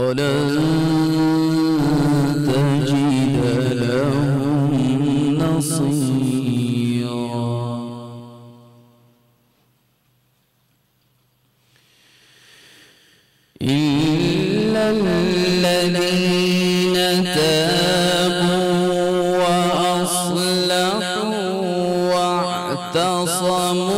वलन तजिद लहुम नसीरा। इल्लल्लज़ीन ताबू व अस्लहू वअतसमू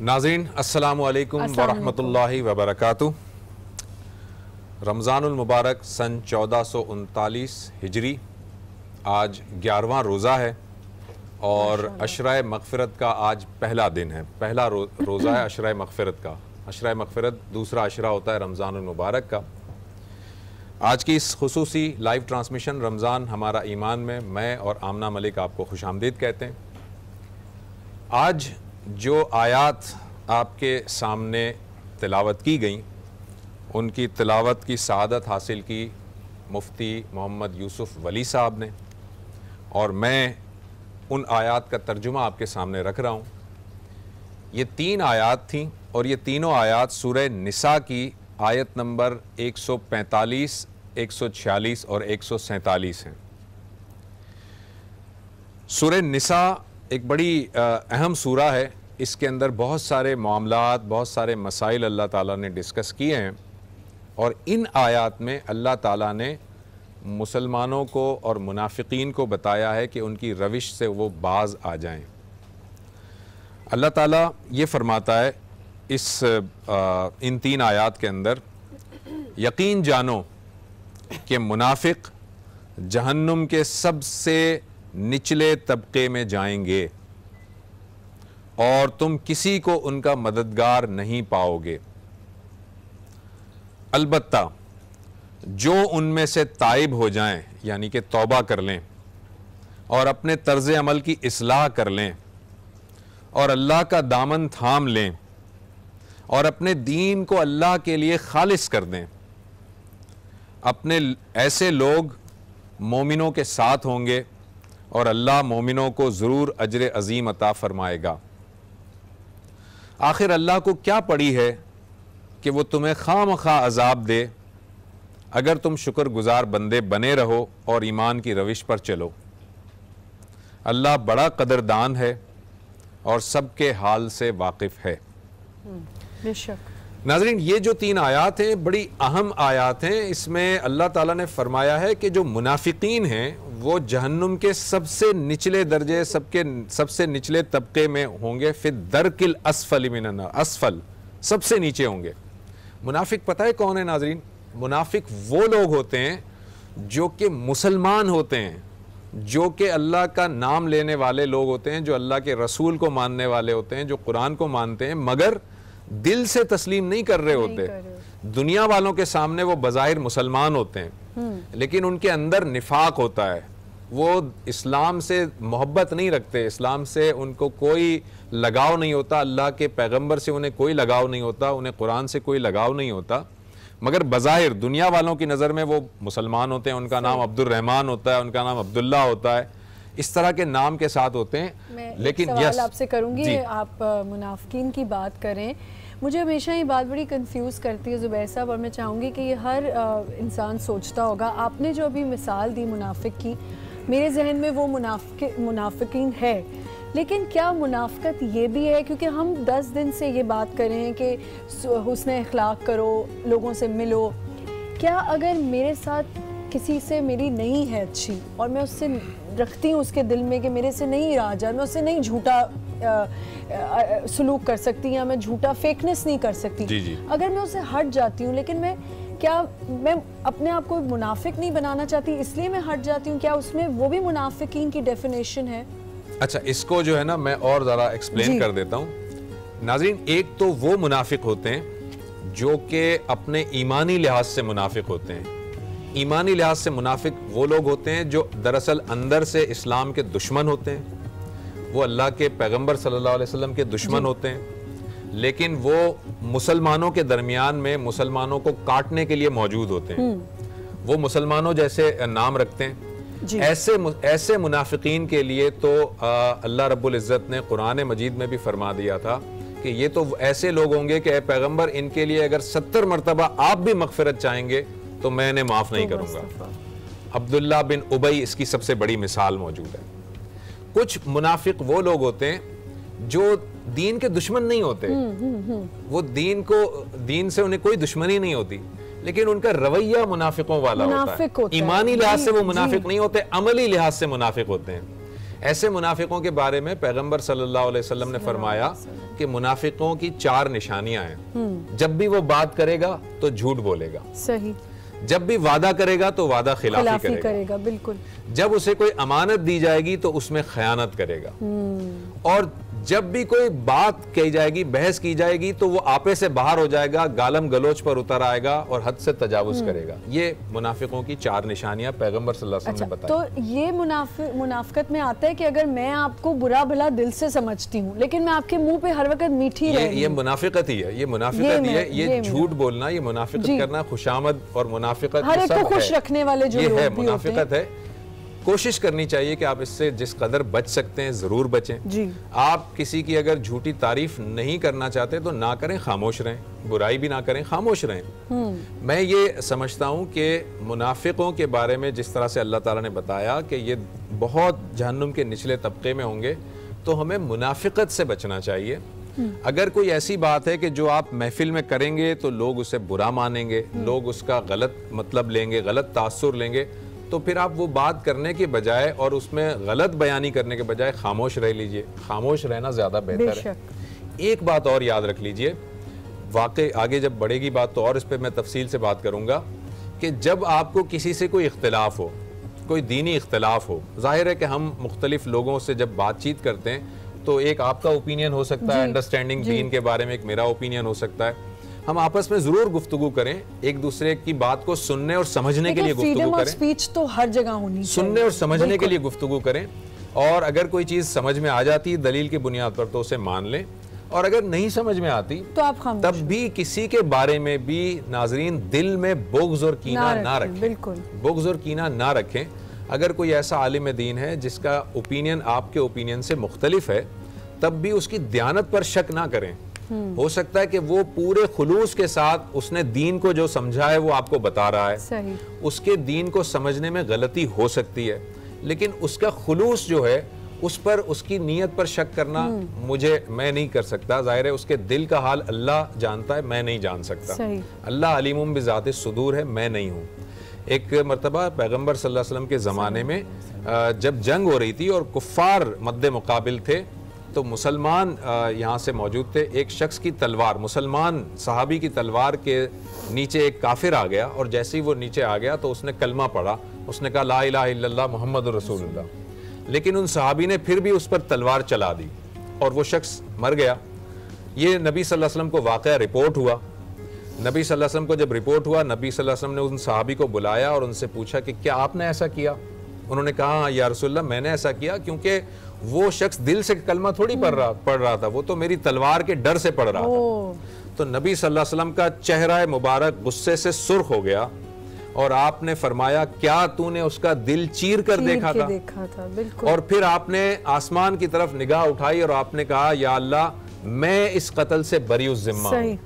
नाज़रीन अस्सलामु अलैकुम वरहमतुल्लाहि वबरकातुह। रमज़ानुल मुबारक सन 1439 हिजरी आज 11वां रोज़ा है और अशराए मग़फ़िरत का आज पहला दिन है। पहला रोज़ा है अशराए मग़फ़िरत का। अशराए मग़फ़िरत दूसरा अशरा होता है रमज़ानुल मुबारक का। आज की इस खुसूसी लाइव ट्रांसमिशन रमज़ान हमारा ईमान में मैं और आमना मलिक आपको खुशामदीद कहते हैं। आज जो आयात आपके सामने तिलावत की गई उनकी तिलावत की सआदत हासिल की मुफ्ती मोहम्मद यूसुफ वली साहब ने और मैं उन आयात का तर्जुमा आपके सामने रख रहा हूँ। ये 3 आयात थीं और ये तीनों आयात सूरह निसा की आयत नंबर 145, 146 और 147 हैं। सूरह निसा एक बड़ी अहम सूरा है। इसके अंदर बहुत सारे मामलात, बहुत सारे मसाइल अल्लाह ताला ने डिस्कस किए हैं और इन आयात में अल्लाह ताला ने मुसलमानों को और मुनाफिकीन को बताया है कि उनकी रविश से वो बाज आ जाएं। अल्लाह ताला ये फरमाता है इन 3 आयात के अंदर, यकीन जानो कि मुनाफिक जहन्नुम के सबसे निचले तबके में जाएंगे और तुम किसी को उनका मददगार नहीं पाओगे। अलबत्ता जो उनमें से ताइब हो जाएं, यानी कि तौबा कर लें और अपने तर्ज़ अमल की इस्लाह कर लें और अल्लाह का दामन थाम लें और अपने दीन को अल्लाह के लिए खालिस कर दें, अपने ऐसे लोग मोमिनों के साथ होंगे और अल्लाह मोमिनों को ज़रूर अजर अज़ीम अता फ़रमाएगा। आखिर अल्लाह को क्या पड़ी है कि वो तुम्हें खामखा अजाब दे अगर तुम शुक्रगुजार बंदे बने रहो और ईमान की रविश पर चलो। अल्लाह बड़ा कदरदान है और सबके हाल से वाकिफ है। बेशक। नाज़रीन, ये जो 3 आयात हैं बड़ी अहम आयात हैं। इसमें अल्लाह ताला ने फरमाया है कि जो मुनाफिकीन हैं वो जहन्नुम के सबसे निचले दर्जे, सबसे निचले तबके में होंगे। फिर दरकिल असफल मिनन, असफल सबसे नीचे होंगे। मुनाफिक पता है कौन है नाज़रीन? मुनाफिक वो लोग होते हैं जो कि मुसलमान होते हैं, जो कि अल्लाह का नाम लेने वाले लोग होते हैं, जो अल्लाह के रसूल को मानने वाले होते हैं, जो कुरान को मानते हैं, मगर दिल से तस्लीम नहीं कर रहे होते। दुनिया वालों के सामने वो बज़ाहिर मुसलमान होते हैं, लेकिन उनके अंदर निफाक होता है। वो इस्लाम से मोहब्बत नहीं रखते, इस्लाम से उनको कोई लगाव नहीं होता, अल्लाह के पैगंबर से उन्हें कोई लगाव नहीं होता, उन्हें कुरान से कोई लगाव नहीं होता, मगर बज़ाहिर दुनिया वालों की नज़र में वो मुसलमान होते हैं। उनका नाम अब्दुल रहमान होता है, उनका नाम अब्दुल्ला होता है, इस तरह के नाम के साथ होते हैं। लेकिन सवाल आपसे करूंगी, आप मुनाफिकीन की बात करें, मुझे हमेशा ये बात बड़ी कंफ्यूज करती है ज़ुबैर साहब, और मैं चाहूँगी कि ये हर इंसान सोचता होगा। आपने जो अभी मिसाल दी मुनाफिक की, मेरे जहन में वो मुनाफिकीन है, लेकिन क्या मुनाफिकत ये भी है? क्योंकि हम 10 दिन से ये बात कर रहे हैं कि हुस्न अखलाक करो, लोगों से मिलो। क्या अगर मेरे साथ किसी से मेरी नहीं है अच्छी और मैं उससे रखती हूँ उसके दिल में कि मेरे से नहीं रहा जा, मैं उससे नहीं झूठा सलूक कर सकती या मैं झूठा फेकनेस नहीं कर सकती, जी। अगर मैं उससे हट जाती हूँ, लेकिन मैं अपने आप को मुनाफिक नहीं बनाना चाहती इसलिए मैं हट जाती हूँ, क्या उसमें वो भी मुनाफिकीन की डेफिनेशन है? अच्छा, इसको जो है ना मैं और ज़रा एक्सप्लेन कर देता हूँ। नाज़रीन, एक तो वो मुनाफिक होते हैं जो कि अपने ईमानी लिहाज से मुनाफिक होते हैं। ईमानी लिहाज से मुनाफिक वो लोग होते हैं जो दरअसल अंदर से इस्लाम के दुश्मन होते हैं, वो अल्लाह के पैगंबर सल्लल्लाहु अलैहि वसल्लम के दुश्मन होते हैं, लेकिन वो मुसलमानों के दरमियान में मुसलमानों को काटने के लिए मौजूद होते हैं। वो मुसलमानों जैसे नाम रखते हैं। ऐसे मुनाफिकीन के लिए तो अल्लाह रब्बुल इज़्ज़त ने कुरान मजीद में भी फरमा दिया था कि ये तो ऐसे लोग होंगे कि ए पैगंबर, इनके लिए अगर 70 मरतबा आप भी मगफिरत चाहेंगे तो मैं इन्हें माफ़ नहीं करूँगा। अब्दुल्ला बिन उबई इसकी सबसे बड़ी मिसाल मौजूद है। कुछ मुनाफिक वो लोग होते हैं जो दीन के दुश्मन नहीं होते, वो दीन से उन्हें कोई दुश्मनी नहीं होती, लेकिन उनका रवैया मुनाफिकों वाला होता है। ईमानी लिहाज से वो मुनाफिक नहीं होते, अमली लिहाज से मुनाफिक होते हैं। ऐसे मुनाफिकों के बारे में पैगंबर सल्लल्लाहु अलैहि वसल्लम ने फरमाया कि मुनाफिकों की 4 निशानियां हैं। जब भी वो बात करेगा तो झूठ बोलेगा, सही। जब भी वादा करेगा तो वादा खिलाफी करेगा, बिल्कुल। जब उसे कोई अमानत दी जाएगी तो उसमें खयानत करेगा, और जब भी कोई बात कही जाएगी, बहस की जाएगी, तो वो आपे से बाहर हो जाएगा, गालम गलोच पर उतर आएगा और हद से तजावुज करेगा। ये मुनाफिकों की 4 निशानियां पैगंबर सल्लल्लाहु अलैहि वसल्लम ने बताई। तो ये मुनाफिकत में आता है कि अगर मैं आपको बुरा भला दिल से समझती हूँ, लेकिन मैं आपके मुंह पे हर वक्त मीठी रही, ये मुनाफिकत ही है। ये मुनाफिकत ही है, ये झूठ बोलना, ये मुनाफिकत करना, खुशामद और मुनाफिकत हर एक को खुश रखने वाले जो लोग है, मुनाफिकत है। कोशिश करनी चाहिए कि आप इससे जिस कदर बच सकते हैं जरूर बचें जी। आप किसी की अगर झूठी तारीफ नहीं करना चाहते तो ना करें, खामोश रहें, बुराई भी ना करें, खामोश रहें। मैं ये समझता हूँ कि मुनाफिकों के बारे में जिस तरह से अल्लाह ताला ने बताया कि ये बहुत जहन्नुम के निचले तबके में होंगे, तो हमें मुनाफिकत से बचना चाहिए। अगर कोई ऐसी बात है कि जो आप महफिल में करेंगे तो लोग उसे बुरा मानेंगे, लोग उसका गलत मतलब लेंगे, गलत तासुर लेंगे, तो फिर आप वो बात करने के बजाय और उसमें गलत बयानी करने के बजाय खामोश रह लीजिए। खामोश रहना ज़्यादा बेहतर है। एक बात और याद रख लीजिए, वाकई आगे जब बढ़ेगी बात तो और इस पर मैं तफसील से बात करूँगा, कि जब आपको किसी से कोई इख्तिलाफ हो, कोई दीनी इख्तिलाफ हो, जाहिर है कि हम मुख्तलिफ लोगों से जब बातचीत करते हैं तो एक आपका ओपिनियन हो सकता है अंडरस्टैंडिंग दीन के बारे में, एक मेरा ओपिनियन हो सकता है। हम आपस में जरूर गुफ्तगू करें, एक दूसरे की बात को सुनने और समझने के लिए गुफ्तगू करें। स्पीच तो हर जगह होनी चाहिए, सुनने और समझने के लिए गुफ्तगू करें, और अगर कोई चीज समझ में आ जाती है दलील की बुनियाद पर तो उसे मान लें, और अगर नहीं समझ में आती तो आप खामोश, तब भी किसी के बारे में भी नाजरीन दिल में बुग़्ज़ और कीना ना रखें। बिल्कुल बुग़्ज़ और कीना ना रखें। अगर कोई ऐसा आलिम दीन है जिसका ओपिनियन आपके ओपिनियन से मुख्तलिफ है, तब भी उसकी दयानत पर शक ना करें, हो सकता है कि वो पूरे खुलूस के साथ उसने दीन को जो समझा है वो आपको बता रहा है, सही। उसके दीन को समझने में गलती हो सकती है, लेकिन उसका खुलूस जो है उस पर, उसकी नीयत पर शक करना मैं नहीं कर सकता। जाहिर है उसके दिल का हाल अल्लाह जानता है, मैं नहीं जान सकता। सही। अल्लाह अलीमुम बिज़ाते सुदूर है, मैं नहीं हूँ। एक मरतबा पैगम्बर सल्लल्लाहु अलैहि वसल्लम के ज़माने में जब जंग हो रही थी और कुफ़ार मद्दे मुकाबिल थे, तो मुसलमान यहाँ से मौजूद थे। एक शख्स की तलवार, मुसलमान सहाबी की तलवार के नीचे एक काफिर आ गया, और जैसे ही वो नीचे आ गया तो उसने कलमा पढ़ा, उसने कहा ला इलाहा इल्लल्लाह मुहम्मदुर रसूलुल्लाह। लेकिन उन सहाबी ने फिर भी उस पर तलवार चला दी और वो शख्स मर गया। ये नबी सल्लल्लाहु अलैहि वसल्लम को वाक़या रिपोर्ट हुआ। नबी सल्लल्लाहु अलैहि वसल्लम को जब रिपोर्ट हुआ, नबी सल्लल्लाहु अलैहि वसल्लम ने उन सहाबी को बुलाया और उनसे पूछा कि क्या आपने ऐसा किया? उन्होंने कहा या रसूलल्लाह मैंने ऐसा किया, क्योंकि वो शख्स दिल से कलमा थोड़ी पढ़ रहा था, वो तो मेरी तलवार के डर से पढ़ रहा था। तो नबी सल्लल्लाहु अलैहि वसल्लम का चेहरा मुबारक गुस्से से सुर्ख हो गया और आपने फरमाया क्या तूने उसका दिल चीर कर देखा था? बिल्कुल। और फिर आपने आसमान की तरफ निगाह उठाई और आपने कहा या अल्लाह मैं इस कत्ल से बरी ज़िम्मा हूं।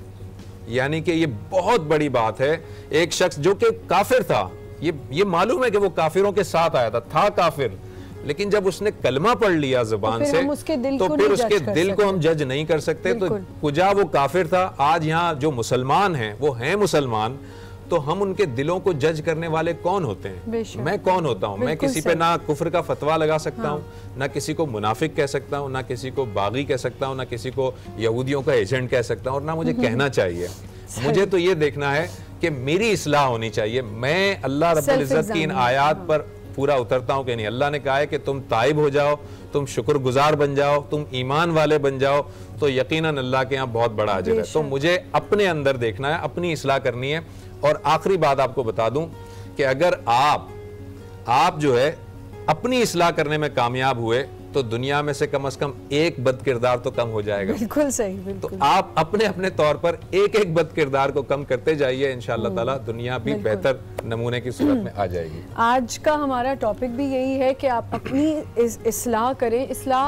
यानी कि ये बहुत बड़ी बात है। एक शख्स जो कि काफिर था, ये मालूम है कि वो काफिरों के साथ आया था काफिर, लेकिन जब उसने कलमा पढ़ लिया जुबान से तो फिर उसके दिल को हम जज नहीं कर सकते। तो कुजा वो काफिर था, आज यहाँ जो मुसलमान हैं वो हैं मुसलमान, तो हम उनके दिलों को जज करने वाले कौन होते हैं? मैं कौन होता हूँ? मैं किसी पे ना कुफ्र का फतवा लगा सकता हूँ, ना किसी को मुनाफिक कह सकता हूँ, ना किसी को बागी कह सकता हूँ, ना किसी को यहूदियों का एजेंट कह सकता हूँ, और ना मुझे कहना चाहिए। मुझे तो ये देखना है कि मेरी इस्लाह होनी चाहिए। मैं अल्लाह रब्बुल इज्जत की इन आयात पर पूरा उतरता हूँ कि नहीं। अल्लाह ने कहा है कि तुम ताइब हो जाओ, तुम शुक्रगुजार बन जाओ, तुम ईमान वाले बन जाओ, तो यकीनन अल्लाह के यहाँ बहुत बड़ा अजर है। तो मुझे अपने अंदर देखना है, अपनी इस्लाह करनी है। और आखिरी बात आपको बता दूं कि अगर आप जो है अपनी इस्लाह करने में कामयाब हुए तो दुनिया में से कम एक बद किरदार तो कम हो जाएगा। बिल्कुल सही, बिल्कुल। तो आप अपने अपने तौर पर एक एक बद किरदार को कम करते जाइए, इंशाअल्लाह ताला दुनिया भी बेहतर नमूने की सूरत में आ जाएगी। आज का हमारा टॉपिक भी यही है कि आप अपनी इस्लाह करें। इस्लाह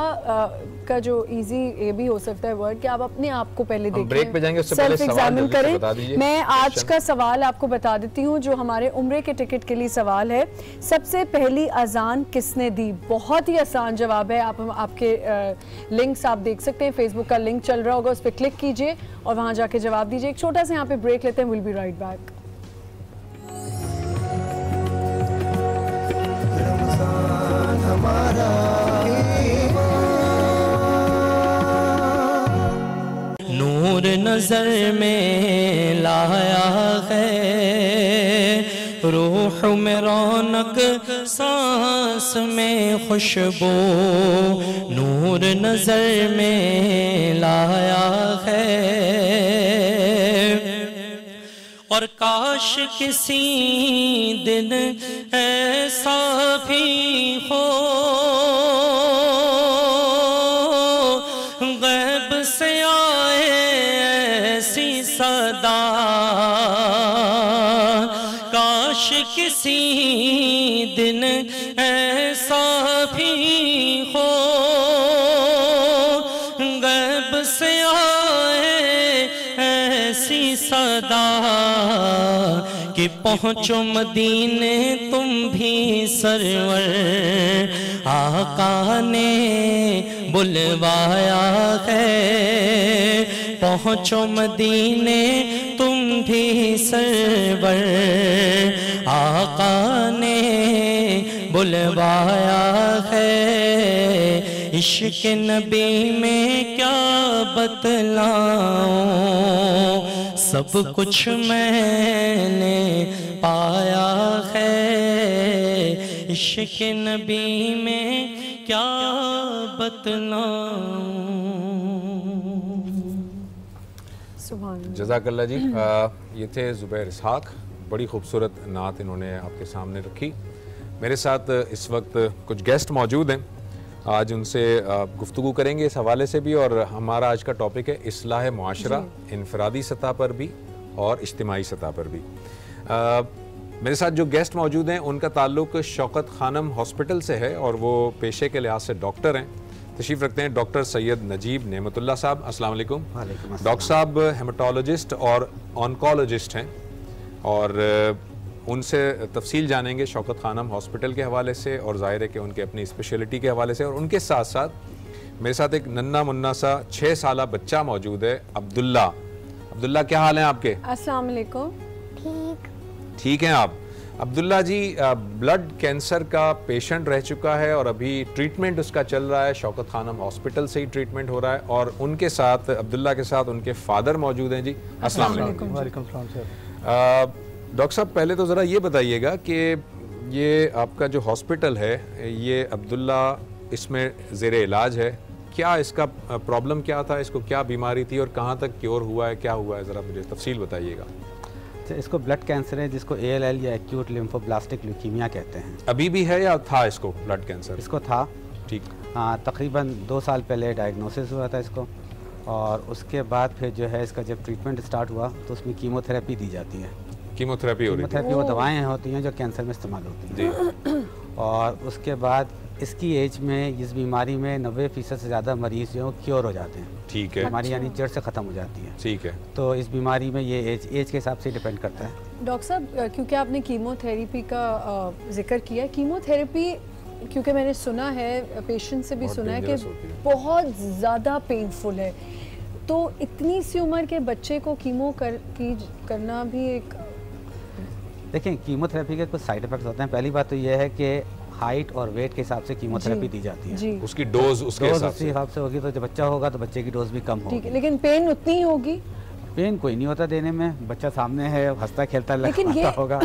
का जो इजी ये भी हो सकता है वर्ड कि आप अपने आप को पहले देखें, ब्रेक पे जाएंगे, उससे पहले एग्जामिन करें। मैं आज का सवाल आपको बता देती हूँ जो हमारे उम्रे के टिकट के लिए सवाल है। सबसे पहली अजान किसने दी? बहुत ही आसान जवाब है। आप आपके लिंक्स आप देख सकते हैं, फेसबुक का लिंक चल रहा होगा, उस पर क्लिक कीजिए और वहां जाके जवाब दीजिए। एक छोटा सा यहाँ पे ब्रेक लेते हैं, विल बी राइट बैक। नूर नजर में लाया है, रूह में रौनक, सांस में खुशबू, नूर नजर में लाया है। और काश किसी दिन ऐसा भी हो, गैब से आए ऐसी सदा, काश किसी दिन ऐसा भी हो, गैब से आए ऐसी सदा, कि पहुँचो मदीने तुम भी सरवर, आका ने बुलवाया है। पहुँचो मदीने तुम भी सरवर, आका ने बुलवाया है। इश्क नबी में क्या बतलाऊं, सब कुछ मैंने पाया है। इश्क नबी में क्या बतलाऊं। जज़ाकल्लाह जी। ये थे ज़ुबैर इसहाक, बड़ी खूबसूरत नात इन्होंने आपके सामने रखी। मेरे साथ इस वक्त कुछ गेस्ट मौजूद हैं, आज उनसे गुफ्तगू करेंगे इस हवाले से भी। और हमारा आज का टॉपिक है इस्लाह मुआशरा, इनफरादी सतह पर भी और इज्तिमाई सतह पर भी। मेरे साथ जो गेस्ट मौजूद हैं उनका ताल्लुक़ शौकत खानम हॉस्पिटल से है और वो पेशे के लिहाज से डॉक्टर हैं। तशरीफ़ रखते हैं डॉक्टर सैयद नजीब नेमतुल्लाह साहब। अस्सलाम वालेकुम। वालेकुम अस्सलाम। डॉक्टर साहब हेमाटोलॉजिस्ट और ऑन्कोलॉजिस्ट हैं और उनसे तफसील जानेंगे शौकत खानम हॉस्पिटल के हवाले से और ज़ाहिर है कि उनके अपनी स्पेशलिटी के हवाले से। और उनके साथ साथ मेरे साथ एक नन्ना मुन्ना सा 6 साला बच्चा मौजूद है, अब्दुल्ला। अब्दुल्ला, क्या हाल है आपके? अस्सलाम वालेकुम। ठीक हैं आप? अब्दुल्ला जी ब्लड कैंसर का पेशेंट रह चुका है और अभी ट्रीटमेंट उसका चल रहा है, शौकत खानम हॉस्पिटल से ही ट्रीटमेंट हो रहा है। और उनके साथ, अब्दुल्ला के साथ उनके फादर मौजूद हैं जी। अस्सलाम वालेकुम। वालेकुम सलाम सर। डॉक्टर साहब, पहले तो ज़रा ये बताइएगा कि ये आपका जो हॉस्पिटल है, ये अब्दुल्ला इसमें ज़ेरे इलाज है, क्या इसका प्रॉब्लम क्या था, इसको क्या बीमारी थी और कहाँ तक क्योर हुआ है, क्या हुआ है, ज़रा मुझे तफसील बताइएगा। इसको ब्लड कैंसर है जिसको ALL या एक्यूट लिम्फोब्लास्टिक ल्यूकीमिया कहते हैं। अभी भी है या था इसको ब्लड कैंसर? इसको था। ठीक। हाँ, तकरीबन 2 साल पहले डायग्नोसिस हुआ था इसको और उसके बाद फिर जो है इसका जब ट्रीटमेंट स्टार्ट हुआ तो उसमें कीमोथेरेपी दी जाती है। कीमोथेरेपी हो रही है? कीमोथेरेपी वो दवाएँ होती हैं जो कैंसर में इस्तेमाल होती हैं। और उसके बाद इसकी एज में इस बीमारी में 90% से ज़्यादा मरीज़ जो क्योर हो जाते हैं। ठीक है। बीमारी यानी जड़ से ख़त्म हो जाती है। ठीक है। तो इस बीमारी में ये एज के हिसाब से डिपेंड करता है। डॉक्टर साहब, क्योंकि आपने कीमोथेरेपी का जिक्र किया, कीमोथेरेपी क्योंकि मैंने सुना है, पेशेंट से भी सुना है कि बहुत ज़्यादा पेनफुल है, तो इतनी सी उम्र के बच्चे को करना भी एक... देखिए, कीमोथेरेपी के कुछ साइड इफ़ेक्ट्स होते हैं। पहली बात तो यह है कि हाइट और वेट के हिसाब से कीमोथेरेपी दी जाती है। उसकी डोज उसके हिसाब से होगी, तो जब बच्चा होगा तो बच्चे की डोज भी कम होगी। ठीक है, लेकिन पेन उतनी ही होगी? पेन कोई नहीं होता देने में, बच्चा सामने है, हंसता खेलता लेकिन होगा।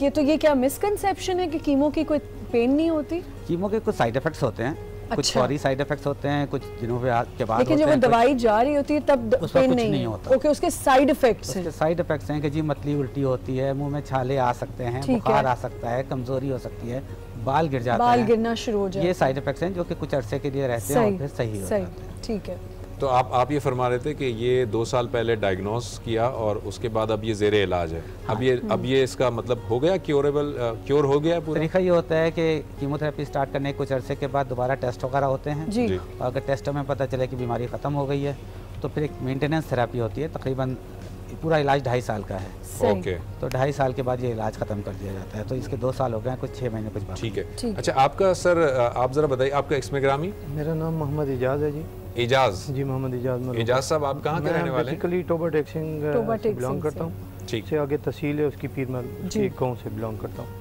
ये क्या मिसकंसेप्शन है कि कीमो की कोई पेन नहीं होती? कीमो के कुछ साइड इफेक्ट्स होते हैं। अच्छा। कुछ सॉरी साइड इफेक्ट्स होते हैं, कुछ दिनों के बाद। लेकिन जब वो दवाई जा रही होती है तब पेन नहीं होता? ओके, उसके साइड इफेक्ट्स हैं? साइड इफेक्ट्स हैं कि जी मतली उल्टी होती है, मुंह में छाले आ सकते हैं, बुखार आ सकता है, कमजोरी हो सकती है, बाल गिर जाते हैं, बाल गिरना शुरू हो जाता है। ये साइड इफेक्ट्स हैं जो कि कुछ अरसे के लिए रहते हैं और फिर सही हो जाते हैं। ठीक है। तो आप ये फरमा रहे थे कि ये 2 साल पहले डायग्नोस किया और उसके बाद अब ये ज़ेरे इलाज है। हाँ। अब ये इसका मतलब हो गया, क्योर हो गया है पूरा? तरीका ये होता है कि कीमोथेरेपी स्टार्ट करने के कुछ अरसे के बाद दोबारा टेस्ट वगैरह होते हैं जी। और अगर टेस्टों में पता चले कि बीमारी ख़त्म हो गई है तो फिर एक मेंटेनेंस थेरेपी होती है। तकरीबन पूरा इलाज 2.5 साल का है। ओके। तो 2.5 साल के बाद ये इलाज ख़त्म कर दिया जाता है। तो इसके 2 साल हो गए हैं, कुछ 6 महीने कुछ बाकी। ठीक है। अच्छा, आपका सर, आप ज़रा बताइए, आपका एक्समेग्रामी? मेरा नाम मोहम्मद इजाज़ है जी। एजाज जी, मोहम्मद इजाज़। एजाज साहब, आप कहाँ के रहने वाले हैं? बेसिकली टोबा टेक्सिंग से बिलोंग करता हूँ। ठीक से आगे तहसील है उसकी, पीरमल एक गाँव से बिलोंग करता हूँ।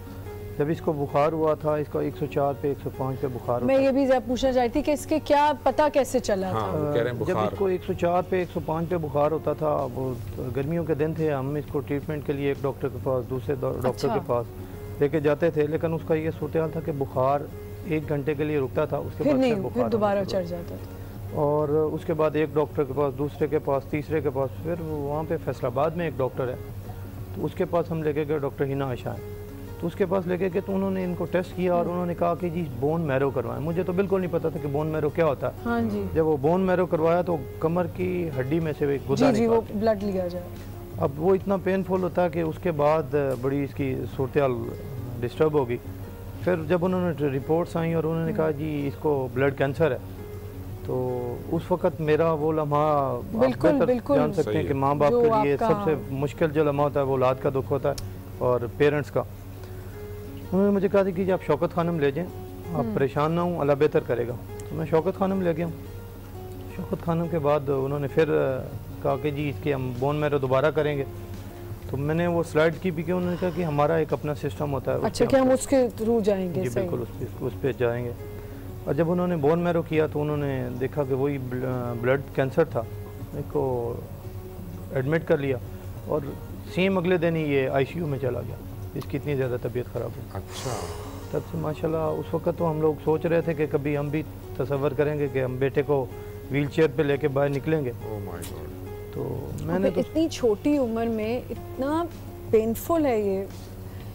जब इसको बुखार हुआ था, इसका 104 पे 105 पे बुखार। मैं ये भी पूछना चाहती कि इसके क्या पता कैसे चला था? कह रहे हैं जब इसको 104 पे 105 पे बुखार होता था, वो गर्मियों के दिन थे, हम इसको ट्रीटमेंट के लिए एक डॉक्टर के पास, दूसरे डॉक्टर के पास लेके जाते थे, लेकिन उसका ये सूरत था कि बुखार 1 घंटे के लिए रुकता था, उसके बाद फिर दोबारा चढ़ जाता था। और उसके बाद एक डॉक्टर के पास, दूसरे के पास, तीसरे के पास, फिर वहाँ पे फैसलाबाद में एक डॉक्टर है, तो उसके पास हम लेके गए, डॉक्टर हिना आशा है। तो उसके पास लेके गए तो उन्होंने इनको टेस्ट किया और उन्होंने कहा कि जी बोन मैरो करवाएं। मुझे तो बिल्कुल नहीं पता था कि बोन मैरो क्या होता है। हाँ जी। जब वो बोन मैरो करवाया तो कमर की हड्डी में से एक गुदा निकाला, वो ब्लड लिया जाए। अब वो इतना पेनफुल होता है कि उसके बाद बड़ी इसकी सूरत डिस्टर्ब होगी। फिर जब उन्होंने रिपोर्ट्स आई और उन्होंने कहा जी इसको ब्लड कैंसर है, तो उस वक़्त मेरा वो लम्हा बिल्कुल जान सकते हैं कि माँ बाप के लिए सबसे मुश्किल जो लम्हा होता है वो औलाद का दुख होता है और पेरेंट्स का। उन्होंने मुझे कहा था कि आप शौकत खानम ले जाएं, आप परेशान ना हों, अल्लाह बेहतर करेगा। तो मैं शौकत खानम ले गया हूँ। शौकत खानम के बाद उन्होंने फिर कहा कि जी इसके हम बोन मैरो दोबारा करेंगे। तो मैंने वो स्लाइड की भी कि उन्होंने कहा कि हमारा एक अपना सिस्टम होता है। अच्छा, कि हम उसके थ्रू जाएंगे? जी बिल्कुल, उस पर जाएंगे। और जब उन्होंने बोन मैरो किया तो उन्होंने देखा कि वही ब्लड कैंसर था, इसको एडमिट कर लिया और सेम अगले दिन ही ये ICU में चला गया। इसकी इतनी ज़्यादा तबीयत ख़राब हुई। अच्छा। तब से माशाल्लाह उस वक्त तो हम लोग सोच रहे थे कि कभी हम भी तसव्वुर करेंगे कि हम बेटे को व्हीलचेयर पे लेके बाहर निकलेंगे। Oh my God. तो मैंने तो इतनी छोटी उम्र में इतना पेनफुल है ये।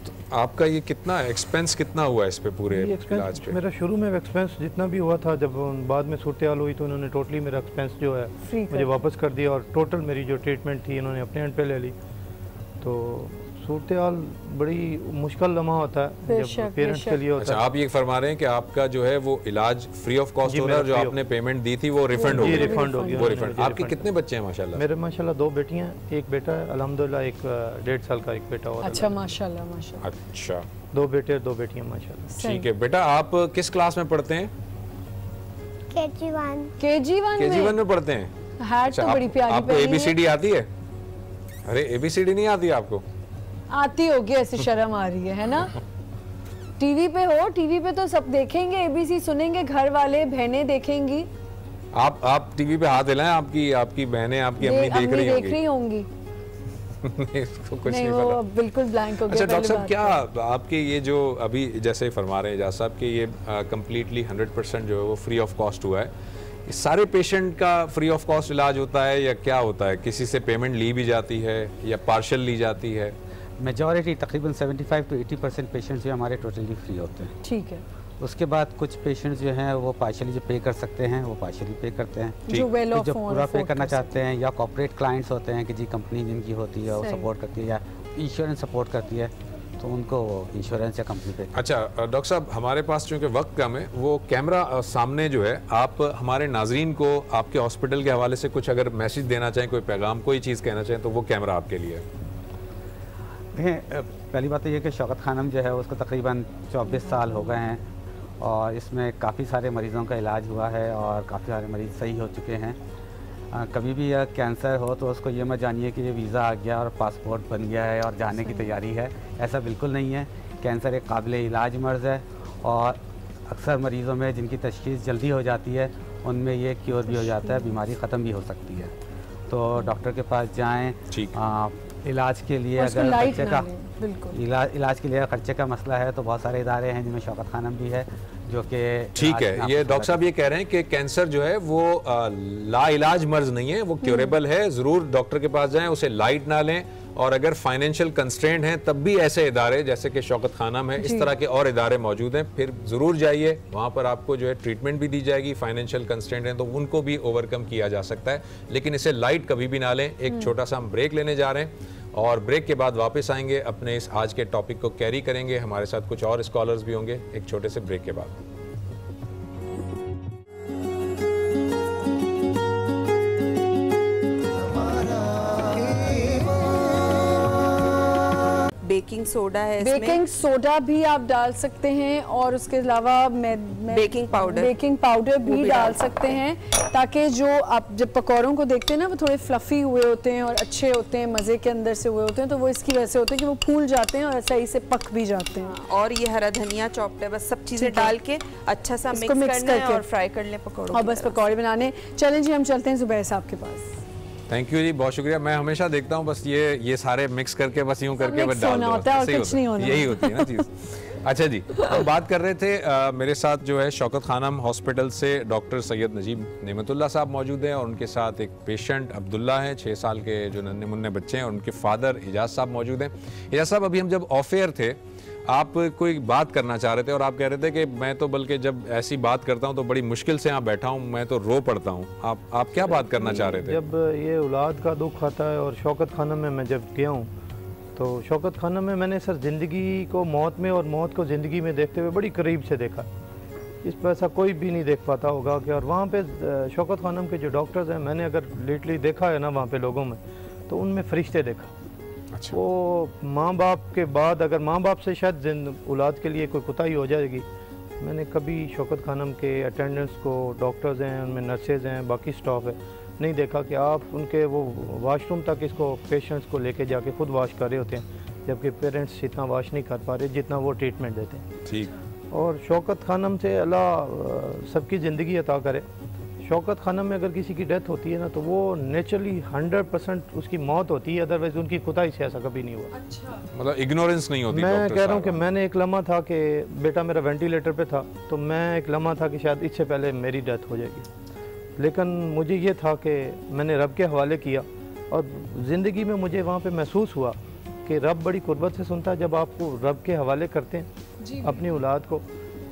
तो आपका ये कितना एक्सपेंस कितना हुआ इस पे पूरे इलाज पे? मेरा शुरू में एक्सपेंस जितना भी हुआ था, जब बाद में सूरत हाल हुई तो उन्होंने टोटली मेरा एक्सपेंस जो है मुझे वापस कर दिया और टोटल मेरी जो ट्रीटमेंट थी उन्होंने अपने एंड पे ले ली। तो सूरत हाल बड़ी मुश्किल लम्हा होता है जब पेरेंट्स के लिए होता अच्छा, है। आप ये फरमा रहे हैं कि आपका जो है वो इलाज फ्री ऑफ कॉस्ट हो रहा है, जो आपने पेमेंट दी थी वो रिफंड हो गई? रिफंड हो गया। वो रिफंड। आपके कितने बच्चे हैं माशाल्लाह? मेरे माशाल्लाह 2 बेटियां, एक बेटा है अल्हम्दुलिल्लाह, एक 1.5 साल का एक बेटा और। अच्छा माशाल्लाह माशाल्लाह। अच्छा, 2 बेटे 2 बेटियां माशाल्लाह। ठीक है। बेटा आप किस क्लास में पढ़ते हैं? KG1 में पढ़ते हैं। हैट तो बड़ी प्यारी आपको ABCD आती है? अरे ABCD नहीं आती आपको? आती होगी, ऐसी शर्म आ रही है ना? टीवी पे हो, टीवी पे तो सब देखेंगे, ABC सुनेंगे, घर वाले बहनें देखेंगी। आप टीवी पे हाथ हिलाएं, आपकी बहनें, आपकी अम्मी देख रही होंगी। इसको कुछ नहीं वो पता। बिल्कुल ब्लैंक हो गया। अच्छा डॉक्टर साहब, क्या आपके ये जो अभी जैसे फरमा रहे हैं एजाज साहब कि ये कम्प्लीटली 100% जो है वो फ्री ऑफ कॉस्ट हुआ है, सारे पेशेंट का फ्री ऑफ कॉस्ट इलाज होता है या क्या होता है? किसी से पेमेंट ली भी जाती है या पार्शियल ली जाती है? मेजॉरिटी तकरीबन 75 to 80% पेशेंट्स जो हमारे टोटली फ्री होते हैं। ठीक है। उसके बाद कुछ पेशेंट्स जो हैं वो पार्शियली जो पे कर सकते हैं वो पार्शियली पे करते हैं, जो वेल ऑफ जो हो, पूरा पे afford करना कर चाहते हैं, या कॉर्पोरेट क्लाइंट्स होते हैं कि जी कंपनी जिनकी होती है वो सही। सपोर्ट करती है या इंश्योरेंस सपोर्ट करती है, तो उनको इंश्योरेंस या कंपनी पे। अच्छा डॉक्टर साहब, हमारे पास चूँकि वक्त कम है, वो कैमरा सामने जो है, आप हमारे नाजरीन को आपके हॉस्पिटल के हवाले से कुछ अगर मैसेज देना चाहें, कोई पैगाम, कोई चीज़ कहना चाहें, तो वो कैमरा आपके लिए है। पहली बात तो ये कि शौकत खानम जो है उसको तकरीबन 24 साल हो गए हैं और इसमें काफ़ी सारे मरीज़ों का इलाज हुआ है और काफ़ी सारे मरीज़ सही हो चुके हैं। कभी भी यह कैंसर हो तो उसको ये मत जानिए कि ये वीज़ा आ गया और पासपोर्ट बन गया है और जाने की तैयारी है, ऐसा बिल्कुल नहीं है। कैंसर एक काबिल इलाज मर्ज़ है और अक्सर मरीज़ों में जिनकी तशख़ीस जल्दी हो जाती है उनमें ये क्योर भी हो जाता है, बीमारी ख़त्म भी हो सकती है। तो डॉक्टर के पास जाएँ। इलाज के लिए अगर खर्चे का इलाज के लिए खर्चे का मसला है तो बहुत सारे इदारे हैं जिनमें शौकत खानम भी है जो कि ठीक है। ये डॉक्टर साहब ये कह रहे हैं कि कैंसर जो है वो ला इलाज मर्ज नहीं है, वो क्योरेबल है। ज़रूर डॉक्टर के पास जाएं, उसे लाइट ना लें, और अगर फाइनेंशियल कंस्ट्रेंट हैं तब भी ऐसे इदारे जैसे कि शौकत खानम है, इस तरह के और इदारे मौजूद हैं, फिर ज़रूर जाइए, वहाँ पर आपको जो है ट्रीटमेंट भी दी जाएगी। फाइनेंशियल कंस्ट्रेंट हैं तो उनको भी ओवरकम किया जा सकता है, लेकिन इसे लाइट कभी भी ना लें। एक छोटा सा हम ब्रेक लेने जा रहे हैं और ब्रेक के बाद वापस आएंगे, अपने इस आज के टॉपिक को कैरी करेंगे। हमारे साथ कुछ और स्कॉलर्स भी होंगे एक छोटे से ब्रेक के बाद। बेकिंग सोडा है इसमें। बेकिंग सोडा भी आप डाल सकते हैं और उसके अलावा बेकिंग पाउडर भी डाल सकते हैं, ताकि जो आप जब पकौड़ों को देखते हैं ना वो थोड़े फ्लफी हुए होते हैं और अच्छे होते हैं, मज़े के अंदर से हुए होते हैं, तो वो इसकी वजह से होते हैं कि वो फूल जाते हैं और सही से पक भी जाते हैं। और ये हरा धनिया चॉप्ड है, बस सब चीज़ें डाल के अच्छा सा मिक्स करना है और फ्राई कर लें पकौड़ों और बस पकौड़े बनाने। चलें जी, हम चलते हैं ज़ुबैर साहब के पास। थैंक यू जी, बहुत शुक्रिया। मैं हमेशा देखता हूँ बस ये सारे मिक्स करके बस यूं करके बस डाल होता है और कुछ नहीं होना, यही होती है ना चीज़। अच्छा जी, हम बात कर रहे थे, मेरे साथ जो है शौकत खानम हॉस्पिटल से डॉक्टर सैयद नजीब नेमतुल्लाह साहब मौजूद हैं और उनके साथ एक पेशेंट अब्दुल्ला हैं, 6 साल के जो नन्हे मुन्ने बच्चे हैं, और उनके फादर एजाज साहब मौजूद हैं। एजाज साहब, अभी हम जब ऑफ एयर थे, आप कोई बात करना चाह रहे थे और आप कह रहे थे कि मैं तो बल्कि जब ऐसी बात करता हूं तो बड़ी मुश्किल से यहाँ बैठा हूं, मैं तो रो पड़ता हूं। आप क्या बात करना चाह रहे थे? जब ये औलाद का दुख आता है, और शौकत खानम में मैं जब गया हूँ तो शौकत खानम में मैंने सर ज़िंदगी को मौत में और मौत को ज़िंदगी में देखते हुए बड़ी करीब से देखा। इस पर ऐसा कोई भी नहीं देख पाता होगा कि, और वहाँ पे शौकत खानम के जो डॉक्टर्स हैं, मैंने अगर लेटली देखा है ना वहाँ पे लोगों में, तो उनमें फरिश्ते देखा। अच्छा। वो माँ बाप के बाद, अगर माँ बाप से शायद औलाद के लिए कोई कोताही हो जाएगी, मैंने कभी शौकत खानम के अटेंडेंट्स को, डॉक्टर्स हैं उनमें, नर्सेज हैं, बाकी स्टाफ है, नहीं देखा कि आप उनके वो वाशरूम तक इसको पेशेंट्स को लेके जाके खुद वॉश कर रहे होते हैं, जबकि पेरेंट्स इतना वॉश नहीं कर पा रहे जितना वो ट्रीटमेंट देते हैं। ठीक। और शौकत खानम से अल्लाह सबकी ज़िंदगी अता करे। शौकत खानम में अगर किसी की डेथ होती है ना तो वो नेचुरली 100% उसकी मौत होती है, अदरवाइज उनकी खुदाई से ऐसा कभी नहीं हुआ। अच्छा। मतलब इग्नोरेंस नहीं होती। मैं कह रहा हूँ कि मैंने एक लम्हा था कि बेटा मेरा वेंटिलेटर पे था, तो मैं एक लम्हा था कि शायद इससे पहले मेरी डेथ हो जाएगी, लेकिन मुझे ये था कि मैंने रब के हवाले किया, और ज़िंदगी में मुझे वहाँ पे महसूस हुआ कि रब बड़ी कुर्बत से सुनता है जब आपको रब के हवाले करते हैं अपनी औलाद को।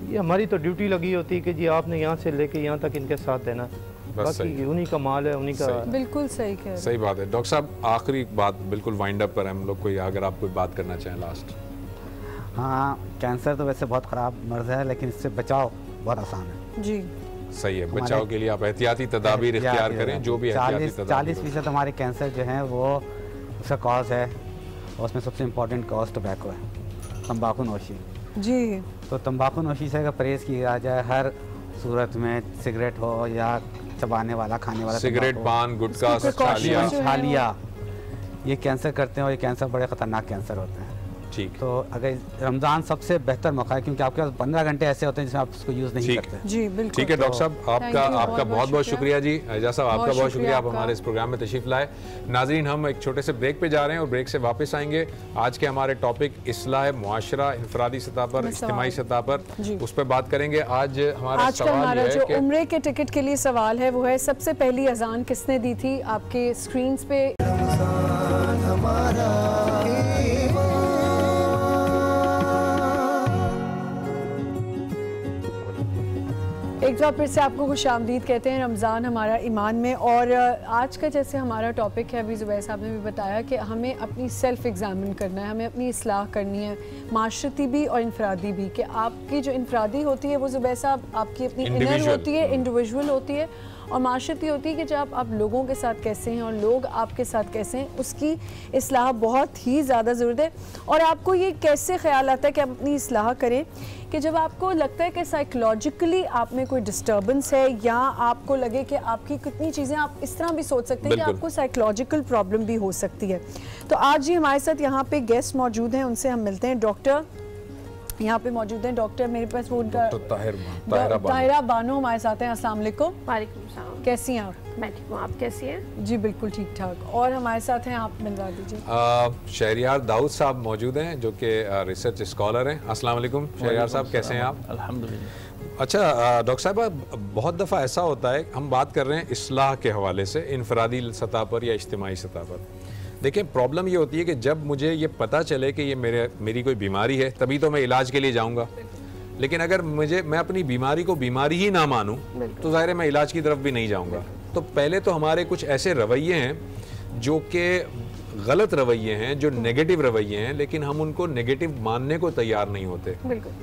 ये हमारी तो ड्यूटी लगी होती है कि जी आपने यहाँ से लेके यहाँ तक इनके साथ देना, बाकी उन्हीं का माल है, उन्हीं का। बिल्कुल सही कह रहे हैं। सही बात है। डॉक्टर साहब आखिरी बात बिल्कुल वाइंड अप पर हम लोग कोई, अगर आप कोई बात करना चाहें लास्ट। हाँ, कैंसर तो वैसे बहुत ख़राब मर्ज है, लेकिन इससे बचाव बहुत आसान है जी। सही है, बचाव के लिए आप एहतियाती तदाबीर इख्तियार करें, जो भी एहतियाती तदाबीर। 40% हमारे कैंसर जो है वो उसका कॉज है, और उसमें सबसे इम्पोर्टेंट कॉज टोबैको है, तंबाकू नोशी जी। तो तंबाकू नोशी से अगर परहेज़ किया जाए, हर सूरत में सिगरेट हो या चबाने वाला, खाने वाला, सिगरेट, पान, गुटखा, छालिया, ये कैंसर करते हैं, और ये कैंसर बड़े ख़तरनाक कैंसर होते हैं। ठीक। तो अगर रमज़ान सबसे बेहतर मौका है, क्योंकि आपके पास 15 घंटे ऐसे होते हैं जिसमें आप उसको यूज़ नहीं करते। जी बिल्कुल। ठीक है डॉक्टर साहब, आपका बहुत बहुत शुक्रिया जी। एजाज साहब आपका बहुत शुक्रिया, आप हमारे इस प्रोग्राम में तशरीफ लाए। नाज़रीन, हम एक छोटे से ब्रेक पे जा रहे हैं और ब्रेक से वापस आएंगे। आज के हमारे टॉपिक इस्लाह मुआशरा, इनफरादी सतह पर, इज्तिमाई सतह पर, उस पर बात करेंगे। आज हमारा सवाल जो उम्रे के टिकट के लिए सवाल है वो है, सबसे पहली अजान किसने दी थी? आपके स्क्रीन पे एक बार फिर से आपको खुशामदीद कहते हैं रमज़ान हमारा ईमान में। और आज का जैसे हमारा टॉपिक है, अभी ज़ुबैर साहब ने भी बताया कि हमें अपनी सेल्फ़ एग्ज़ामिन करना है, हमें अपनी इस्लाह करनी है, माशरती भी और इनफरादी भी। कि आपकी जो इनफरादी होती है वो ज़ुबैर साहब आपकी अपनी इनर होती है, इंडिविजुअल होती है, और माशरती होती है कि जब आप लोगों के साथ कैसे हैं और लोग आपके साथ कैसे हैं, उसकी इस्लाह बहुत ही ज़्यादा ज़रूरत है। और आपको ये कैसे ख्याल आता है कि आप अपनी इस्लाह करें कि जब आपको लगता है कि साइकोलॉजिकली आप में कोई डिस्टर्बेंस है, या आपको लगे कि आपकी कितनी चीज़ें आप इस तरह भी सोच सकते हैं कि आपको साइकोलॉजिकल प्रॉब्लम भी हो सकती है। तो आज ही हमारे साथ यहाँ पे गेस्ट मौजूद हैं, उनसे हम मिलते हैं। डॉक्टर यहाँ पे मौजूद हैं, डॉक्टर मेरे पास वो ताहिरा बानो हमारे साथ हैं। अस्सलाम वालेकुम। वालेकुम सलाम। कैसी हैं आप? मैं ठीक हूँ, आप कैसी हैं? जी बिल्कुल ठीक ठाक। और हमारे साथ हैं, आप मिलवा दीजिए। शहरियार दाऊद साहब मौजूद हैं, जो कि रिसर्च स्कॉलर हैं। अस्सलाम वालेकुम शहरियार साहब, कैसे हैं आप? अल्हम्दुलिल्लाह। अच्छा डॉक्टर साहब, बहुत दफ़ा ऐसा होता है, हम बात कर रहे हैं इस्लाह के हवाले से, इनफरादी सतह पर या इज्तिमाई सतह पर। देखिए, प्रॉब्लम ये होती है कि जब मुझे ये पता चले कि ये मेरी कोई बीमारी है, तभी तो मैं इलाज के लिए जाऊंगा। लेकिन अगर मैं अपनी बीमारी को बीमारी ही ना मानूं, तो ज़ाहिर है मैं इलाज की तरफ भी नहीं जाऊंगा। तो पहले तो हमारे कुछ ऐसे रवैये हैं जो कि गलत रवैये हैं, जो नेगेटिव रवैये हैं, लेकिन हम उनको नेगेटिव मानने को तैयार नहीं होते।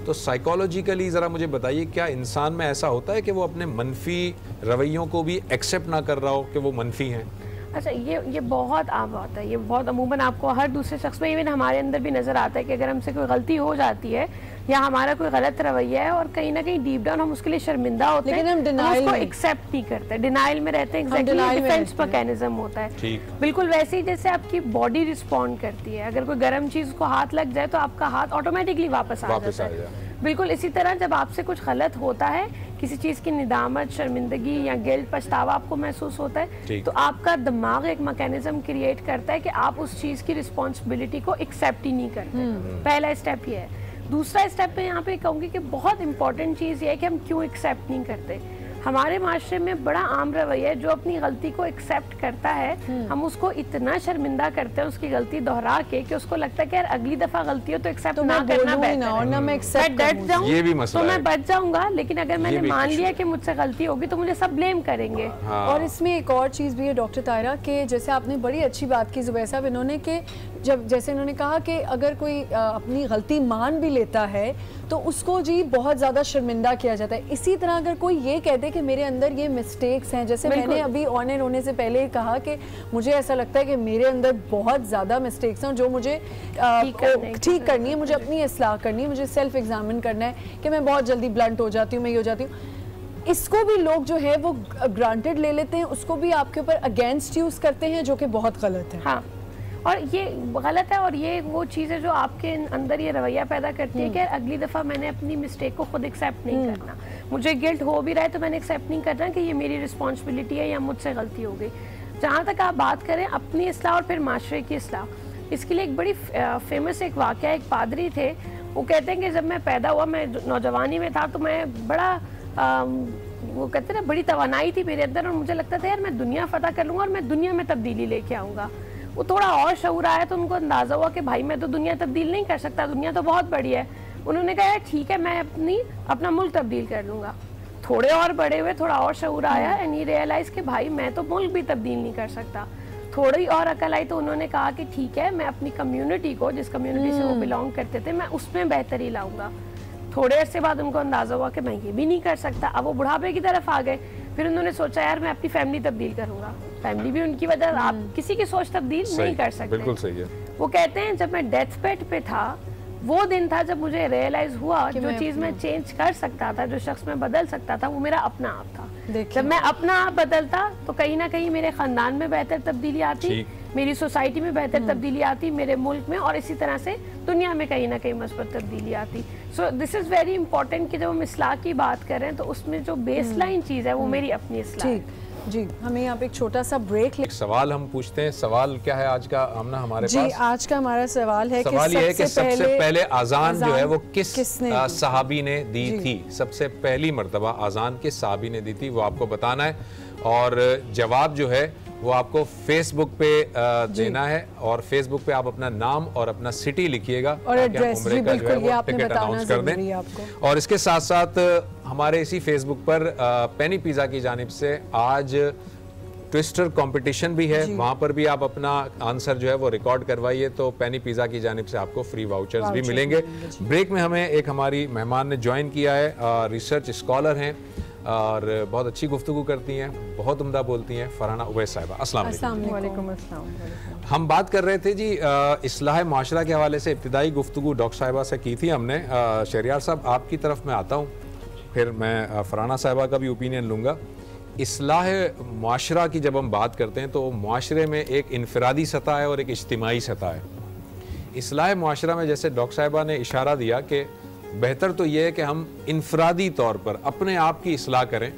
तो साइकोलॉजिकली ज़रा मुझे बताइए, क्या इंसान में ऐसा होता है कि वो अपने मनफी रवैयों को भी एक्सेप्ट ना कर रहा हो कि वो मनफी हैं? अच्छा, ये बहुत आम बात है, ये बहुत अमूमन आपको हर दूसरे शख्स में, इवन हमारे अंदर भी नज़र आता है कि अगर हमसे कोई गलती हो जाती है या हमारा कोई गलत रवैया है और कहीं ना कहीं डीप डाउन हम उसके लिए शर्मिंदा होते हैं, हम उसको एक्सेप्ट नहीं करते, डिनाइल में रहते हैं। डिफेंस मैकेनिज्म होता है, बिल्कुल वैसे ही जैसे आपकी बॉडी रिस्पॉन्ड करती है। अगर कोई गर्म चीज़ को हाथ लग जाए तो आपका हाथ ऑटोमेटिकली वापस आ जाता है। बिल्कुल इसी तरह जब आपसे कुछ गलत होता है, किसी चीज़ की निदामत, शर्मिंदगी या गिल्ट, पछतावा आपको महसूस होता है, तो आपका दिमाग एक मैकेनिज्म क्रिएट करता है कि आप उस चीज़ की रिस्पॉन्सिबिलिटी को एक्सेप्ट ही नहीं करते। पहला स्टेप ये है। दूसरा स्टेप मैं यहाँ पे कहूँगी कि बहुत इंपॉर्टेंट चीज़ ये है कि हम क्यों एक्सेप्ट नहीं करते। हमारे माशरे में बड़ा आम रवैया है, जो अपनी गलती को एक्सेप्ट करता है, हम उसको इतना शर्मिंदा करते हैं उसकी गलती दोहरा के कि उसको लगता है कि यार अगली दफा गलती हो तो एक्सेप्ट ना करना बेहतर है, ना मैं डट जाऊं तो मैं बच जाऊंगा। लेकिन अगर मैंने मान लिया कि मुझसे गलती होगी तो मुझे सब ब्लेम करेंगे। और इसमें एक और चीज़ भी है डॉक्टर ताहिरा, कि जैसे आपने बड़ी अच्छी बात की ज़ुबैर साहब, इन्होंने कि जब जैसे इन्होंने कहा कि अगर कोई अपनी गलती मान भी लेता है तो उसको जी बहुत ज़्यादा शर्मिंदा किया जाता है। इसी तरह अगर कोई ये कह दे कि मेरे अंदर ये मिस्टेक्स हैं, जैसे मैंने अभी ऑन एयर होने से पहले कहा कि मुझे ऐसा लगता है कि मेरे अंदर बहुत ज़्यादा मिस्टेक्स हैं जो मुझे ठीक करनी है, मुझे अपनी इस्लाह करनी है, मुझे सेल्फ एग्जामिन करना है कि मैं बहुत जल्दी ब्लंट हो जाती हूँ, मैं ये हो जाती हूँ। इसको भी लोग जो है वो ग्रांटेड ले लेते हैं, उसको भी आपके ऊपर अगेंस्ट यूज़ करते हैं, जो कि बहुत गलत है। हाँ, और ये गलत है। और ये वो चीज़ है जो आपके अंदर ये रवैया पैदा करती है कि अगली दफ़ा मैंने अपनी मिस्टेक को खुद एक्सेप्ट नहीं करना। मुझे गिल्ट हो भी रहा है तो मैंने एक्सेप्ट नहीं करना कि ये मेरी रिस्पॉन्सिबिलिटी है या मुझसे गलती हो गई। जहाँ तक आप बात करें अपनी इस्लाह और फिर माशरे की इस्लाह, इसके लिए एक बड़ी फेमस एक वाक़या, एक पादरी थे, वो कहते हैं कि जब मैं पैदा हुआ, मैं नौजवानी में था, तो मैं बड़ा वो कहते हैं ना, बड़ी तवानाई थी मेरे अंदर और मुझे लगता था यार मैं दुनिया फ़तह कर लूँगा और मैं दुनिया में तब्दीली लेके आऊँगा। वो थोड़ा और शऊर आया तो उनको अंदाज़ा हुआ कि भाई मैं तो दुनिया तब्दील नहीं कर सकता, दुनिया तो बहुत बड़ी है। उन्होंने कहा यार ठीक है, मैं अपना मुल्क तब्दील कर लूँगा। थोड़े और बड़े हुए, थोड़ा और शऊर आया एंड ही रियलाइज कि भाई मैं तो मुल्क भी तब्दील नहीं कर सकता। थोड़ी और अकल आई तो उन्होंने कहा कि ठीक है, मैं अपनी कम्युनिटी को, जिस कम्युनिटी से वो बिलोंग करते थे, मैं उसमें बेहतरी लाऊंगा। थोड़े अरसे बाद उनको अंदाजा हुआ कि मैं ये भी नहीं कर सकता। अब वो बुढ़ापे की तरफ आ गए, फिर उन्होंने सोचा यार मैं अपनी फैमिली तब्दील करूंगा। फैमिली भी उनकी वजह, आप किसी की सोच तब्दील नहीं कर सकते। बिल्कुल सही है। वो कहते हैं जब मैं डेथ बेड पे था, वो दिन था जब मुझे रियलाइज हुआ जो चीज मैं चेंज कर सकता था, जो शख्स मैं बदल सकता था, वो मेरा अपना आप था। जब मैं अपना आप बदलता तो कहीं ना कहीं मेरे खानदान में बेहतर तब्दीली आती, मेरी सोसाइटी में बेहतर तब्दीली आती, मेरे मुल्क में, और इसी तरह से दुनिया में कहीं ना कहीं मस्बत तब्दीली आती। So this is very important कि जब हम इस्लाह की बात करें तो उसमें जो बेस लाइन चीज़ है वो मेरी अपनी इस्लाह है। जी, हमें यहाँ पे एक छोटा सा ब्रेक एक सवाल हम पूछते हैं। सवाल क्या है आज का आमना हमारे पास? जी, आज का हमारा सवाल है कि सबसे पहले अजान जो है वो किस सहाबी ने दी थी? सबसे पहली मर्तबा अजान किस सहाबी ने दी थी, वो आपको बताना है। और जवाब जो है वो आपको फेसबुक पे देना है, और फेसबुक पे आप अपना नाम और अपना सिटी लिखिएगा और एड्रेस। जी बिल्कुल, ये आपने बताना जरूरी है आपको। और इसके साथ साथ हमारे इसी फेसबुक पर पेनी पिज़्ज़ा की जानिब से आज ट्विस्टर कंपटीशन भी है, वहां पर भी आप अपना आंसर जो है वो रिकॉर्ड करवाइए, तो पेनी पिज़्ज़ा की जानिब से आपको फ्री वाउचर्स भी मिलेंगे। ब्रेक में हमें एक हमारी मेहमान ने ज्वाइन किया है, रिसर्च स्कॉलर हैं और बहुत अच्छी गुफ्तगू करती हैं, बहुत उम्दा बोलती हैं, फरहाना उवैस साहिबा। अस्सलाम वालेकुम। हम बात कर रहे थे जी इस्लाह माशरा के हवाले से, इब्तिदाई गुफ्तगू डॉक्टर साहिबा से की थी हमने। शहरियार साहब, आपकी तरफ मैं आता हूँ, फिर मैं फरहाना साहिबा का भी ओपिनियन लूँगा। इस्लाह माशरा की जब हम बात करते हैं तो माशरे में एक इनफरादी सतह है और एक इज्तिमाई सतह है। इस्लाह माशरा में जैसे डॉक्टर साहिबा ने इशारा दिया कि बेहतर तो ये है कि हम इनफरादी तौर पर अपने आप की इस्लाह करें,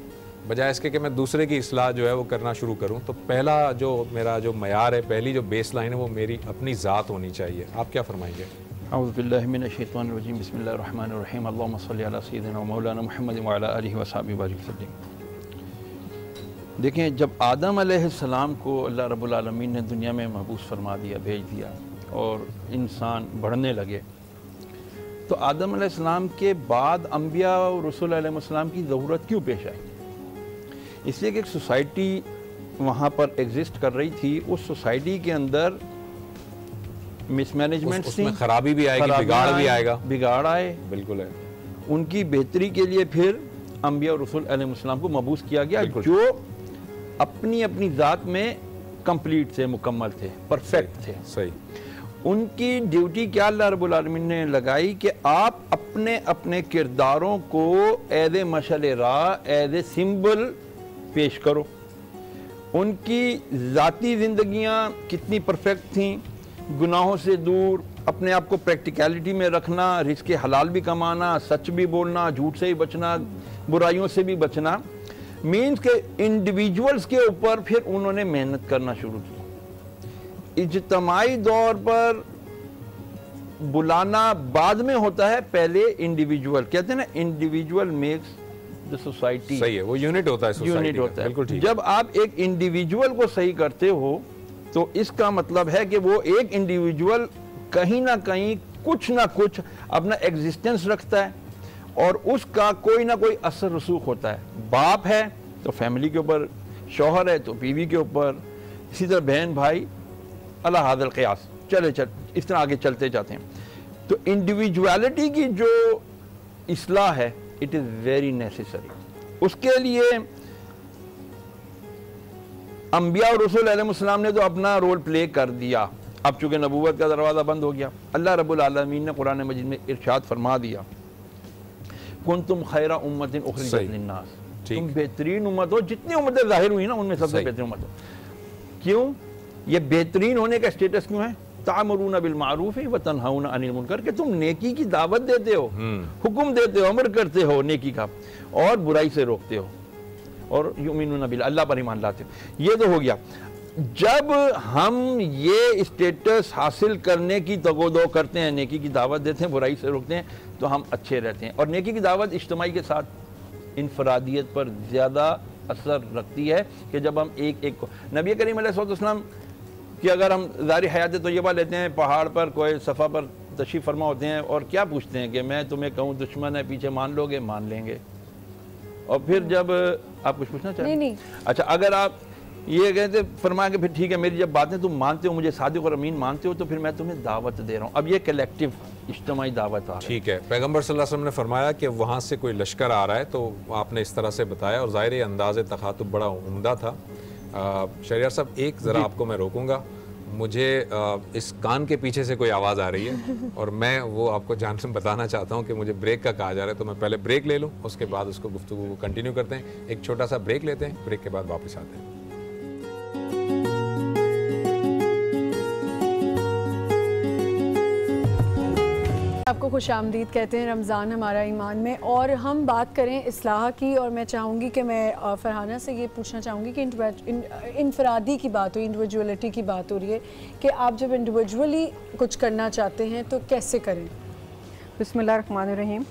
बजाय इसके कि मैं दूसरे की इस्लाह जो है वो करना शुरू करूं। तो पहला जो मेरा जो मयार है, पहली जो बेस लाइन है, वो मेरी अपनी ज़ात होनी चाहिए। आप क्या फरमाएंगे? औज़ु बिल्लाहि मिनश शैतानिर रजीम, बिस्मिल्लाहिर रहमानिर रहीम, अल्लाहुम्मा सल्लि अला सय्यिदिना व मौलाना मुहम्मद व अला आलिहि व सहबिहि वसल्लम। देखें, जब आदम अलैहिस्सलाम को अल्लाह रब्बुल आलमीन ने दुनिया में महबूस फरमा दिया, भेज दिया, और इंसान बढ़ने लगे, तो आदम अलैहिस्सलाम के बाद अंबिया और रसूल अलैहिस्सलाम की ज़रूरत क्यों पेश आई? इसलिए कि एक सोसाइटी वहाँ पर एग्जिस्ट कर रही थी, उस सोसाइटी के अंदर मिसमैनेजमेंट थी, खराबी भी आएगी, बिगाड़ भी आएगा, बिगाड़ आए, बिल्कुल है। उनकी बेहतरी के लिए फिर अंबिया और रसूल अलैहिस्सलाम को मबूस किया गया, जो अपनी अपनी ज़ात में कंप्लीट थे, मुकम्मल थे, परफेक्ट थे। सही। उनकी ड्यूटी क्या अल्लाह रब्बुल आलमीन ने लगाई कि आप अपने अपने किरदारों को एज ए मशअल राह, एज ए सिंबल पेश करो। उनकी ज़ाती ज़िंदगियाँ कितनी परफेक्ट थीं, गुनाहों से दूर, अपने आप को प्रैक्टिकलिटी में रखना, रिज़्क़ हलाल भी कमाना, सच भी बोलना, झूठ से ही बचना, बुराइयों से भी बचना, मीन्स के इंडिविजुअल्स के ऊपर फिर उन्होंने मेहनत करना शुरू की। इज्तिमाई दौर पर बुलाना बाद में होता है, पहले इंडिविजुअल, कहते हैं ना, इंडिविजुअल मेक्स द सोसाइटी। सही है, वो यूनिट होता है, यूनिट होता है, बिल्कुल ठीक। जब आप एक इंडिविजुअल को सही करते हो तो इसका मतलब है कि वो एक इंडिविजुअल कहीं ना कहीं कुछ ना कुछ अपना एग्जिस्टेंस रखता है, और उसका कोई ना कोई असर रसूख होता है। बाप है तो फैमिली के ऊपर, शौहर है तो बीवी के ऊपर, इसी तरह बहन भाई, अला हादल क़ियास, इस तरह आगे चलते जाते हैं। तो इंडिविजुअलिटी की जो इस्लाह है, इट इज़ वेरी नेसेसरी। उसके लिए अंबिया और रसूल अलैहिस्सलाम ने तो अपना रोल प्ले कर दिया। अब चूंकि नबूवत का दरवाज़ा बंद हो गया, अल्लाह रब्बुल आलमीन ने कुरान मजीद में इरशाद फरमा दिया, कुंतुम खैरा उम्मतिन उखरिजत लिन्नास, तुम बेहतरीन उम्मत हो, जितनी उम्मतें जाहिर हुई ना उनमें सबसे बेहतरीन उम्मत हो। क्यों? ये बेहतरीन होने का स्टेटस क्यों है? तामुरूना बिल मारूफ व तनहाउना अनिल मुनकर, कि तुम नेकी की दावत देते हो, हुक्म देते हो, अमर करते हो नेकी का, और बुराई से रोकते हो, और युमिनूना बिल, अल्लाह पर ईमान लाते हो। ये तो हो गया। जब हम ये स्टेटस हासिल करने की तगोदो करते हैं, नेकी की दावत देते हैं, बुराई से रोकते हैं, तो हम अच्छे रहते हैं। और नेकी की दावत इज्तिमाई के साथ इनफरादियत पर ज़्यादा असर रखती है कि जब हम एक एक को, नबी करीम अलैहिस्सलाम कि अगर हम ज़ाहिर हयात तय्यबा लेते हैं, पहाड़ पर कोई सफ़ा पर तशरीफ़ फरमा होते हैं, और क्या पूछते हैं कि मैं तुम्हें कहूँ दुश्मन है, पीछे मान लोगे? मान लेंगे। और फिर जब आप कुछ पूछना चाहें? नहीं। अच्छा, अगर आप ये कहते फरमाया कि फिर ठीक है, मेरी जब बातें तुम मानते हो, मुझे सादिक और अमीन मानते हो, तो फिर मैं तुम्हें दावत दे रहा हूँ। अब ये कलेक्टिव इज्तिमाई दावत आ रही है। ठीक है, पैगम्बर सल्लल्लाहु अलैहि वसल्लम ने फरमाया कि वहाँ से कोई लश्कर आ रहा है, तो आपने इस तरह से बताया और ज़ाहिर अंदाज़ तखातुब बड़ा उम्दा था। शहरियार साहब, एक ज़रा आपको मैं रोकूंगा, मुझे इस कान के पीछे से कोई आवाज़ आ रही है और मैं वो आपको जानकर बताना चाहता हूँ कि मुझे ब्रेक का कहा जा रहा है, तो मैं पहले ब्रेक ले लूँ, उसके बाद उसको गुफ्तगू को कंटिन्यू करते हैं। एक छोटा सा ब्रेक लेते हैं, ब्रेक के बाद वापस आते हैं। आपको खुशामदीद कहते हैं रमज़ान हमारा ईमान में, और हम बात करें इस्लाह की। और मैं चाहूँगी कि मैं फरहाना से ये पूछना चाहूँगी कि इनफरादी की बात हुई, इंडिविजुअलिटी की बात हो रही है कि आप जब इंडिविजुअली कुछ करना चाहते हैं तो कैसे करें? बिस्मिल्लाहिर्रहमानिर्रहीम।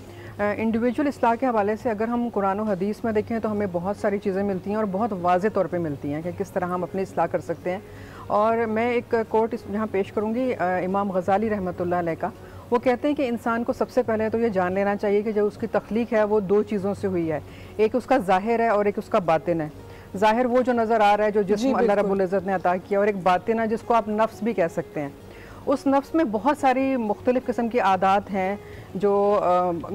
इंडिविजुअल इस्लाह के हवाले से अगर हम कुरान और हदीस में देखें तो हमें बहुत सारी चीज़ें मिलती हैं और बहुत वाज़ेह तौर पे मिलती हैं कि किस तरह हम अपनी इस्लाह कर सकते हैं। और मैं एक कोट यहाँ पेश करूँगी इमाम गज़ाली रहमतुल्लाह अलैह का। वो कहते हैं कि इंसान को सबसे पहले तो ये जान लेना चाहिए कि जो उसकी तख्लीक है वो दो चीज़ों से हुई है, एक उसका ज़ाहिर है और एक उसका बातिन है। ज़ाहिर वो जो नज़र आ रहा है, जो जिस्म अल्लाह रब्बुल इज़्ज़त ने अता किया, और एक बातिन है जिसको आप नफ्स भी कह सकते हैं। उस नफ्स में बहुत सारी मुख्तलिफ़ किस्म की आदात हैं जो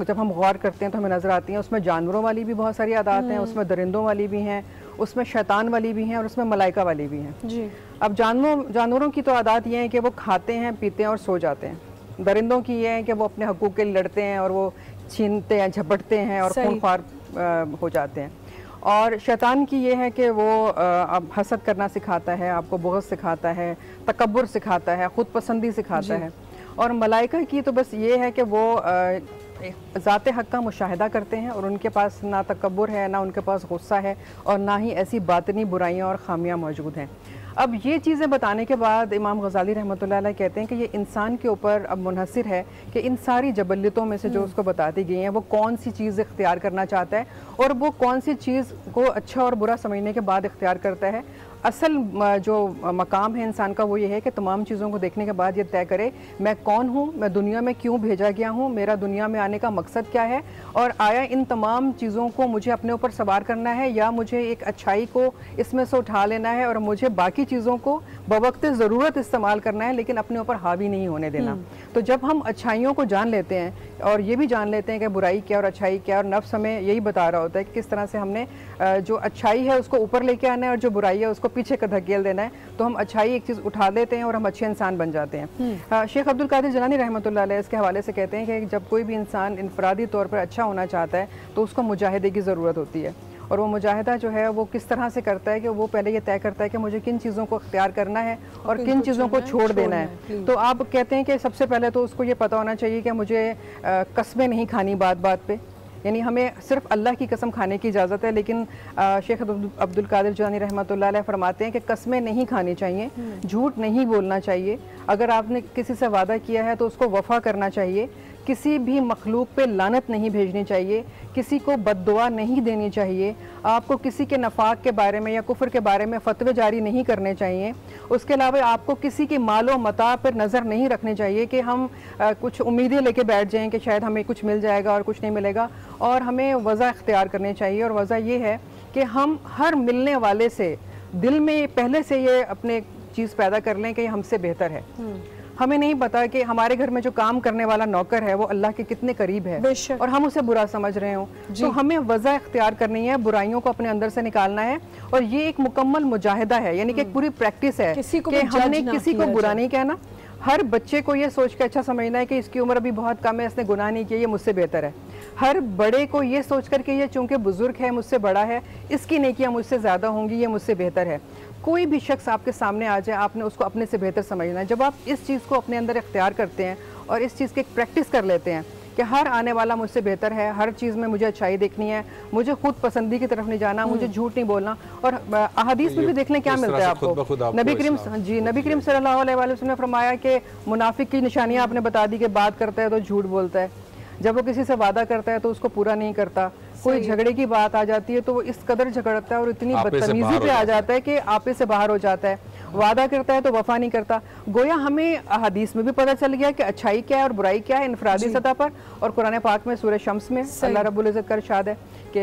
जब हम गौर करते हैं तो हमें नज़र आती हैं। उसमें जानवरों वाली भी बहुत सारी आदात हैं, उसमें दरिंदों वाली भी हैं, उसमें शैतान वाली भी हैं और उसमें मलाइका वाली भी हैं जी। अब जानवरों की तो आदात ये है कि वो खाते हैं, पीते हैं और सो जाते हैं। दरिंदों की ये है कि वो अपने हकूक़ के लिए लड़ते हैं और वो छीनते हैं, झपटते हैं और खूनख्वार हो जाते हैं। और शैतान की ये है कि वो अब हसद करना सिखाता है, आपको बुग़्ज़ सिखाता है, तकब्बुर सिखाता है, ख़ुद पसंदी सिखाता है। और मलाइका की तो बस ये है कि वो ज़ाते हक़ का मुशाहिदा करते हैं और उनके पास ना तकब्बुर है, ना उनके पास गुस्सा है और ना ही ऐसी बातिनी बुराइयाँ और ख़ामियाँ मौजूद हैं। अब ये चीज़ें बताने के बाद इमाम गज़ाली रहमतुल्लाह अलैह कहते हैं कि ये इंसान के ऊपर अब मुनहसिर है कि इन सारी जबलियतों में से जो उसको बताती गई हैं वो कौन सी चीज़ इख्तियार करना चाहता है और वो कौन सी चीज़ को अच्छा और बुरा समझने के बाद इख्तियार करता है। असल जो मकाम है इंसान का वो ये है कि तमाम चीज़ों को देखने के बाद ये तय करे मैं कौन हूँ, मैं दुनिया में क्यों भेजा गया हूँ, मेरा दुनिया में आने का मकसद क्या है और आया इन तमाम चीज़ों को मुझे अपने ऊपर सवार करना है या मुझे एक अच्छाई को इसमें से उठा लेना है और मुझे बाकी चीज़ों को बवक्त ज़रूरत इस्तेमाल करना है लेकिन अपने ऊपर हावी नहीं होने देना। तो जब हम अच्छाइयों को जान लेते हैं और ये भी जान लेते हैं कि बुराई क्या और अच्छाई क्या, और नफ्स हमें यही बता रहा होता है कि किस तरह से हमने जो अच्छाई है उसको ऊपर लेके आना है और जो बुराई है उसको पीछे का धकेल देना है, तो हम अच्छाई एक चीज़ उठा लेते हैं और हम अच्छे इंसान बन जाते हैं। शेख अब्दुल कादिर जिलानी रहमतुल्लाह अलैह इसके हवाले से कहते हैं कि जब कोई भी इंसान इनफरादी तौर पर अच्छा होना चाहता है तो उसको मुजाहिदे की ज़रूरत होती है और वो मुजाहिदा जो है वो किस तरह से करता है कि वो पहले ये तय करता है कि मुझे किन चीज़ों को इख्तियार करना है और किन चीज़ों को छोड़ देना है। तो आप कहते हैं कि सबसे पहले तो उसको ये पता होना चाहिए कि मुझे कस्में नहीं खानी बात बात पे, यानी हमें सिर्फ अल्लाह की कसम खाने की इजाज़त है, लेकिन शेख अब्दुल कादिर जिलानी रहमतुल्लाह अलैह फरमाते हैं कि कस्में नहीं खानी चाहिए, झूठ नहीं बोलना चाहिए, अगर आपने किसी से वादा किया है तो उसको वफ़ा करना चाहिए, किसी भी मखलूक पे लानत नहीं भेजनी चाहिए, किसी को बद्दुआ नहीं देनी चाहिए, आपको किसी के नफाक के बारे में या कुफ्र के बारे में फतवे जारी नहीं करने चाहिए। उसके अलावा आपको किसी की मालो मता पर नज़र नहीं रखनी चाहिए कि हम कुछ उम्मीदें लेके बैठ जाएं कि शायद हमें कुछ मिल जाएगा और कुछ नहीं मिलेगा, और हमें वज़ा इख्तियार करनी चाहिए। और वज़ा ये है कि हम हर मिलने वाले से दिल में पहले से ये अपने चीज़ पैदा कर लें कि हमसे बेहतर है। हमें नहीं पता कि हमारे घर में जो काम करने वाला नौकर है वो अल्लाह के कितने करीब है और हम उसे बुरा समझ रहे हो, तो हमें वज़ा इख्तियार करनी है, बुराइयों को अपने अंदर से निकालना है। और ये एक मुकम्मल मुजाहिदा है, यानी कि एक पूरी प्रैक्टिस है कि हमने किसी को बुरा नहीं कहना। हर बच्चे को ये सोच के अच्छा समझना है कि इसकी उम्र अभी बहुत कम है, इसने गुनाह नहीं किया, ये मुझसे बेहतर है। हर बड़े को ये सोच कर के ये चूँकि बुजुर्ग है, मुझसे बड़ा है, इसकी नेकियां मुझसे ज़्यादा होंगी, ये मुझसे बेहतर है। कोई भी शख्स आपके सामने आ जाए, आपने उसको अपने से बेहतर समझना है। जब आप इस चीज़ को अपने अंदर इख्तियार करते हैं और इस चीज़ की एक प्रैक्टिस कर लेते हैं कि हर आने वाला मुझसे बेहतर है, हर चीज़ में मुझे अच्छाई देखनी है, मुझे खुद पसंदी की तरफ नहीं जाना, मुझे झूठ नहीं बोलना। और अहादीस में भी देखने क्या मिलता है आपको, नबी करीम सल्लल्लाहु अलैहि वसल्लम ने फरमाया कि मुनाफिक की निशानियाँ आपने बता दी कि बात करता है तो झूठ बोलता है, जब वो किसी से वादा करता है तो उसको पूरा नहीं करता, कोई झगड़े की बात आ जाती है तो वो इस कदर झगड़ता है और इतनी बदतमीजी पे आ जाता है कि आपे से बाहर हो जाता है। वादा करता है तो वफा नहीं करता। गोया हमें हदीस में भी पता चल गया कि अच्छाई क्या है और बुराई क्या है इनफरादी सतह पर, और कुरान पाक में सूरह शम्स में अल्लाह रब्बुल इज़्ज़त का इरशाद है कि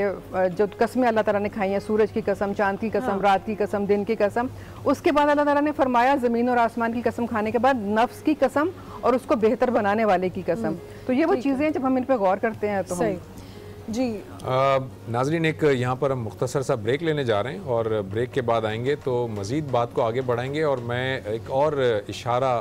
जो कस्में अल्लाह ताला ने खाई हैं, सूरज की कसम, चांद की कसम, रात की कसम, दिन की कसम, उसके बाद अल्लाह ताला ने फरमाया ज़मीन और आसमान की कसम खाने के बाद नफ्स की कसम और उसको बेहतर बनाने वाले की कसम। तो ये वो चीज़ें जब हम इन पर गौर करते हैं तो हम जी नाज़रीन, एक यहाँ पर हम मुख्तसर सा ब्रेक लेने जा रहे हैं और ब्रेक के बाद आएंगे तो मज़ीद बात को आगे बढ़ाएंगे और मैं एक और इशारा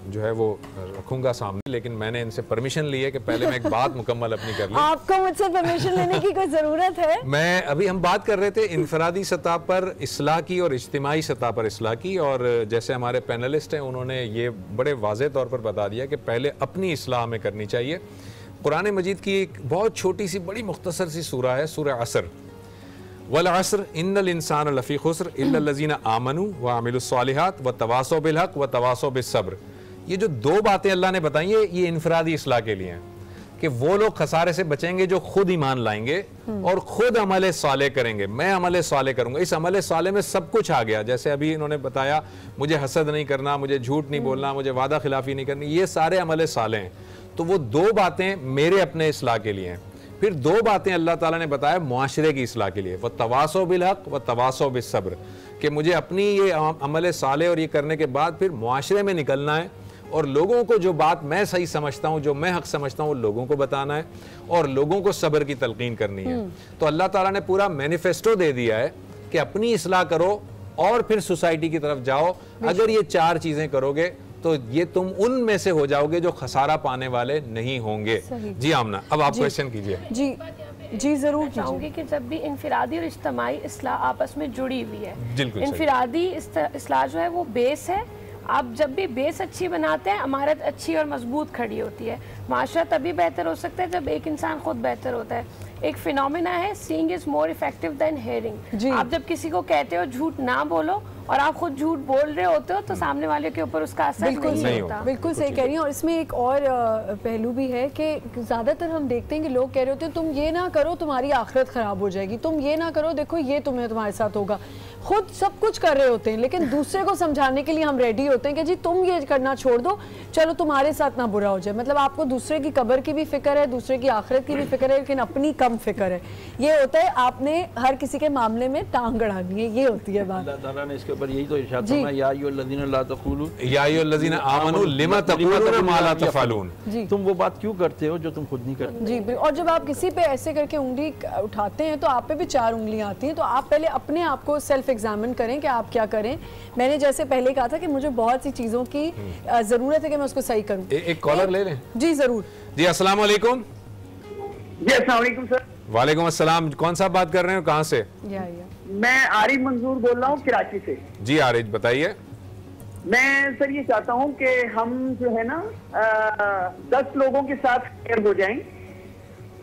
जो है वो रखूँगा सामने, लेकिन मैंने इनसे परमिशन ली है कि पहले मैं एक बात मुकम्मल अपनी कर लूँ। आपको मुझसे परमिशन लेने की कोई ज़रूरत है? मैं अभी हम बात कर रहे थे इनफरादी सतह पर इस्लाह की और इज्तिमाई सतह पर इस्लाह की, और जैसे हमारे पैनलिस्ट हैं उन्होंने ये बड़े वाज़ेह तौर पर बता दिया कि पहले अपनी इस्लाह में करनी चाहिए। कुरान मजीद की एक बहुत छोटी सी बड़ी मुख्तसर सी सूरा है, सूरा असर, वल असर इन्नल इंसान लफ़ी खुस्र इल्ला लज़ीना आमनू व अमिलुस सालिहात व तवासौ बिल हक़ व तवासौ बिस सब्र। ये जो दो बातें अल्लाह ने बताई है ये इनफरादी इस्लाह के लिए हैं कि वो लोग खसारे से बचेंगे जो खुद ईमान लाएंगे और खुद अमल साले करेंगे। मैं अमल साले करूंगा, इस अमल साले में सब कुछ आ गया। जैसे अभी इन्होंने बताया, मुझे हसद नहीं करना, मुझे झूठ नहीं बोलना, मुझे वादा खिलाफी नहीं करनी, ये सारे अमल साले हैं। तो वो दो बातें मेरे अपने इस्लाह के लिए हैं। फिर दो बातें अल्लाह ताला ने बताया मुआशरे की इस्लाह के लिए, वह तवासो बिल हक़ व तवासो बिस सब्र, कि मुझे अपनी ये अमल साले और ये करने के बाद फिर मुआशरे में निकलना है और लोगों को जो बात मैं सही समझता हूँ, जो मैं हक समझता हूँ, लोगों को बताना है और लोगों को सब्र की तलकीन करनी है। तो अल्लाह ताला ने पूरा मैनिफेस्टो दे दिया है कि अपनी इस्लाह करो और फिर सोसाइटी की तरफ जाओ। अगर ये चार चीजें करोगे तो ये तुम उनमें से हो जाओगे जो खसारा पाने वाले नहीं होंगे। जी आमना, अब आप क्वेश्चन कीजिए। जी जरूर चाहूंगी कि जब भी इनफिरादी और इज्तिमाई इस्लाह आपस में जुड़ी हुई है, इनफिरादी इस्लाह जो है वो बेस है। आप जब भी बेस अच्छी बनाते हैं, इमारत अच्छी और मजबूत खड़ी होती है। माशरा तभी बेहतर हो सकता है जब एक इंसान खुद बेहतर होता है। एक फिनोमिना है, seeing is more effective than hearing. आप जब किसी को कहते हो झूठ ना बोलो और आप खुद झूठ बोल रहे होते हो तो सामने वाले के ऊपर उसका असर नहीं होता। बिल्कुल सही कह रही हैं। और इसमें एक और पहलू भी है कि ज़्यादातर हम देखते हैं कि लोग कह रहे होते हैं तुम ये ना करो तुम्हारी आखिरत ख़राब हो जाएगी, तुम ये ना करो देखो ये तुम्हारे साथ होगा। खुद सब कुछ कर रहे होते हैं लेकिन दूसरे को समझाने के लिए हम रेडी होते हैं कि जी तुम ये करना छोड़ दो, चलो तुम्हारे साथ ना बुरा हो जाए। मतलब आपको दूसरे की कब्र की भी फिक्र है, दूसरे की आखिरत की भी फिक्र है, लेकिन अपनी कम फिक्र है। ये होता है आपने हर किसी के मामले में टांग अड़ानी है, ये होती है बात। अल्लाह ताला ने इसके ऊपर यही तो इरशाद फरमाया, या अय्युहल्लज़ीना ला तक़ूलू या अय्युहल्लज़ीना आमनू लिमा तक़ूलूना मा ला तफ़अलून। तुम वो बात क्यों करते हो जो तुम खुद नहीं करते। जी, और जब आप किसी पे ऐसे करके उंगली उठाते हैं तो आप पे भी चार उंगलियां आती हैं। तो आप पहले अपने आप को सेल्फ एग्जामिन करें कि आप क्या करें। मैंने जैसे पहले कहा था कि मुझे बहुत सी चीज़ों की ज़रूरत है कि मैं उसको सही करूं। एक कॉलर ले लें। जी ज़रूर। जी अस्सलाम वालेकुम। जी अस्सलाम वालेकुम सर। वालेकुम अस्सलाम। कौन सा बात कर रहे हो, कहाँ से? मैं आरिफ मंजूर बोल रहा हूँ कराची से। जी आरिफ बताइए। मैं सर ये चाहता हूँ कि हम जो है ना 10 लोगों के साथ फेयर हो जाएं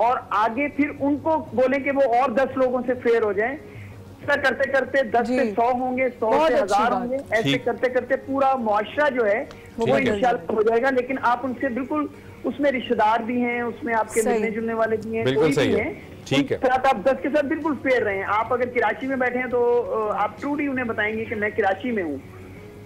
और आगे फिर उनको बोले कि वो और 10 लोगों से फेयर हो जाएं। ऐसा करते करते 10 से 100 होंगे, 100 से 1000 होंगे। ऐसे करते करते पूरा मुआशरा जो है वो इंशाल्लाह हो जाएगा। लेकिन आप उनसे बिल्कुल, उसमें रिश्तेदार भी हैं, उसमें आपके मिलने जुलने वाले भी हैं, बिल्कुल सही है। ठीक है, आप 10 के साथ बिल्कुल फेयर रहे हैं। आप अगर कराची में बैठे हैं तो आप ट्रूली उन्हें बताएंगे कि मैं कराची में हूँ।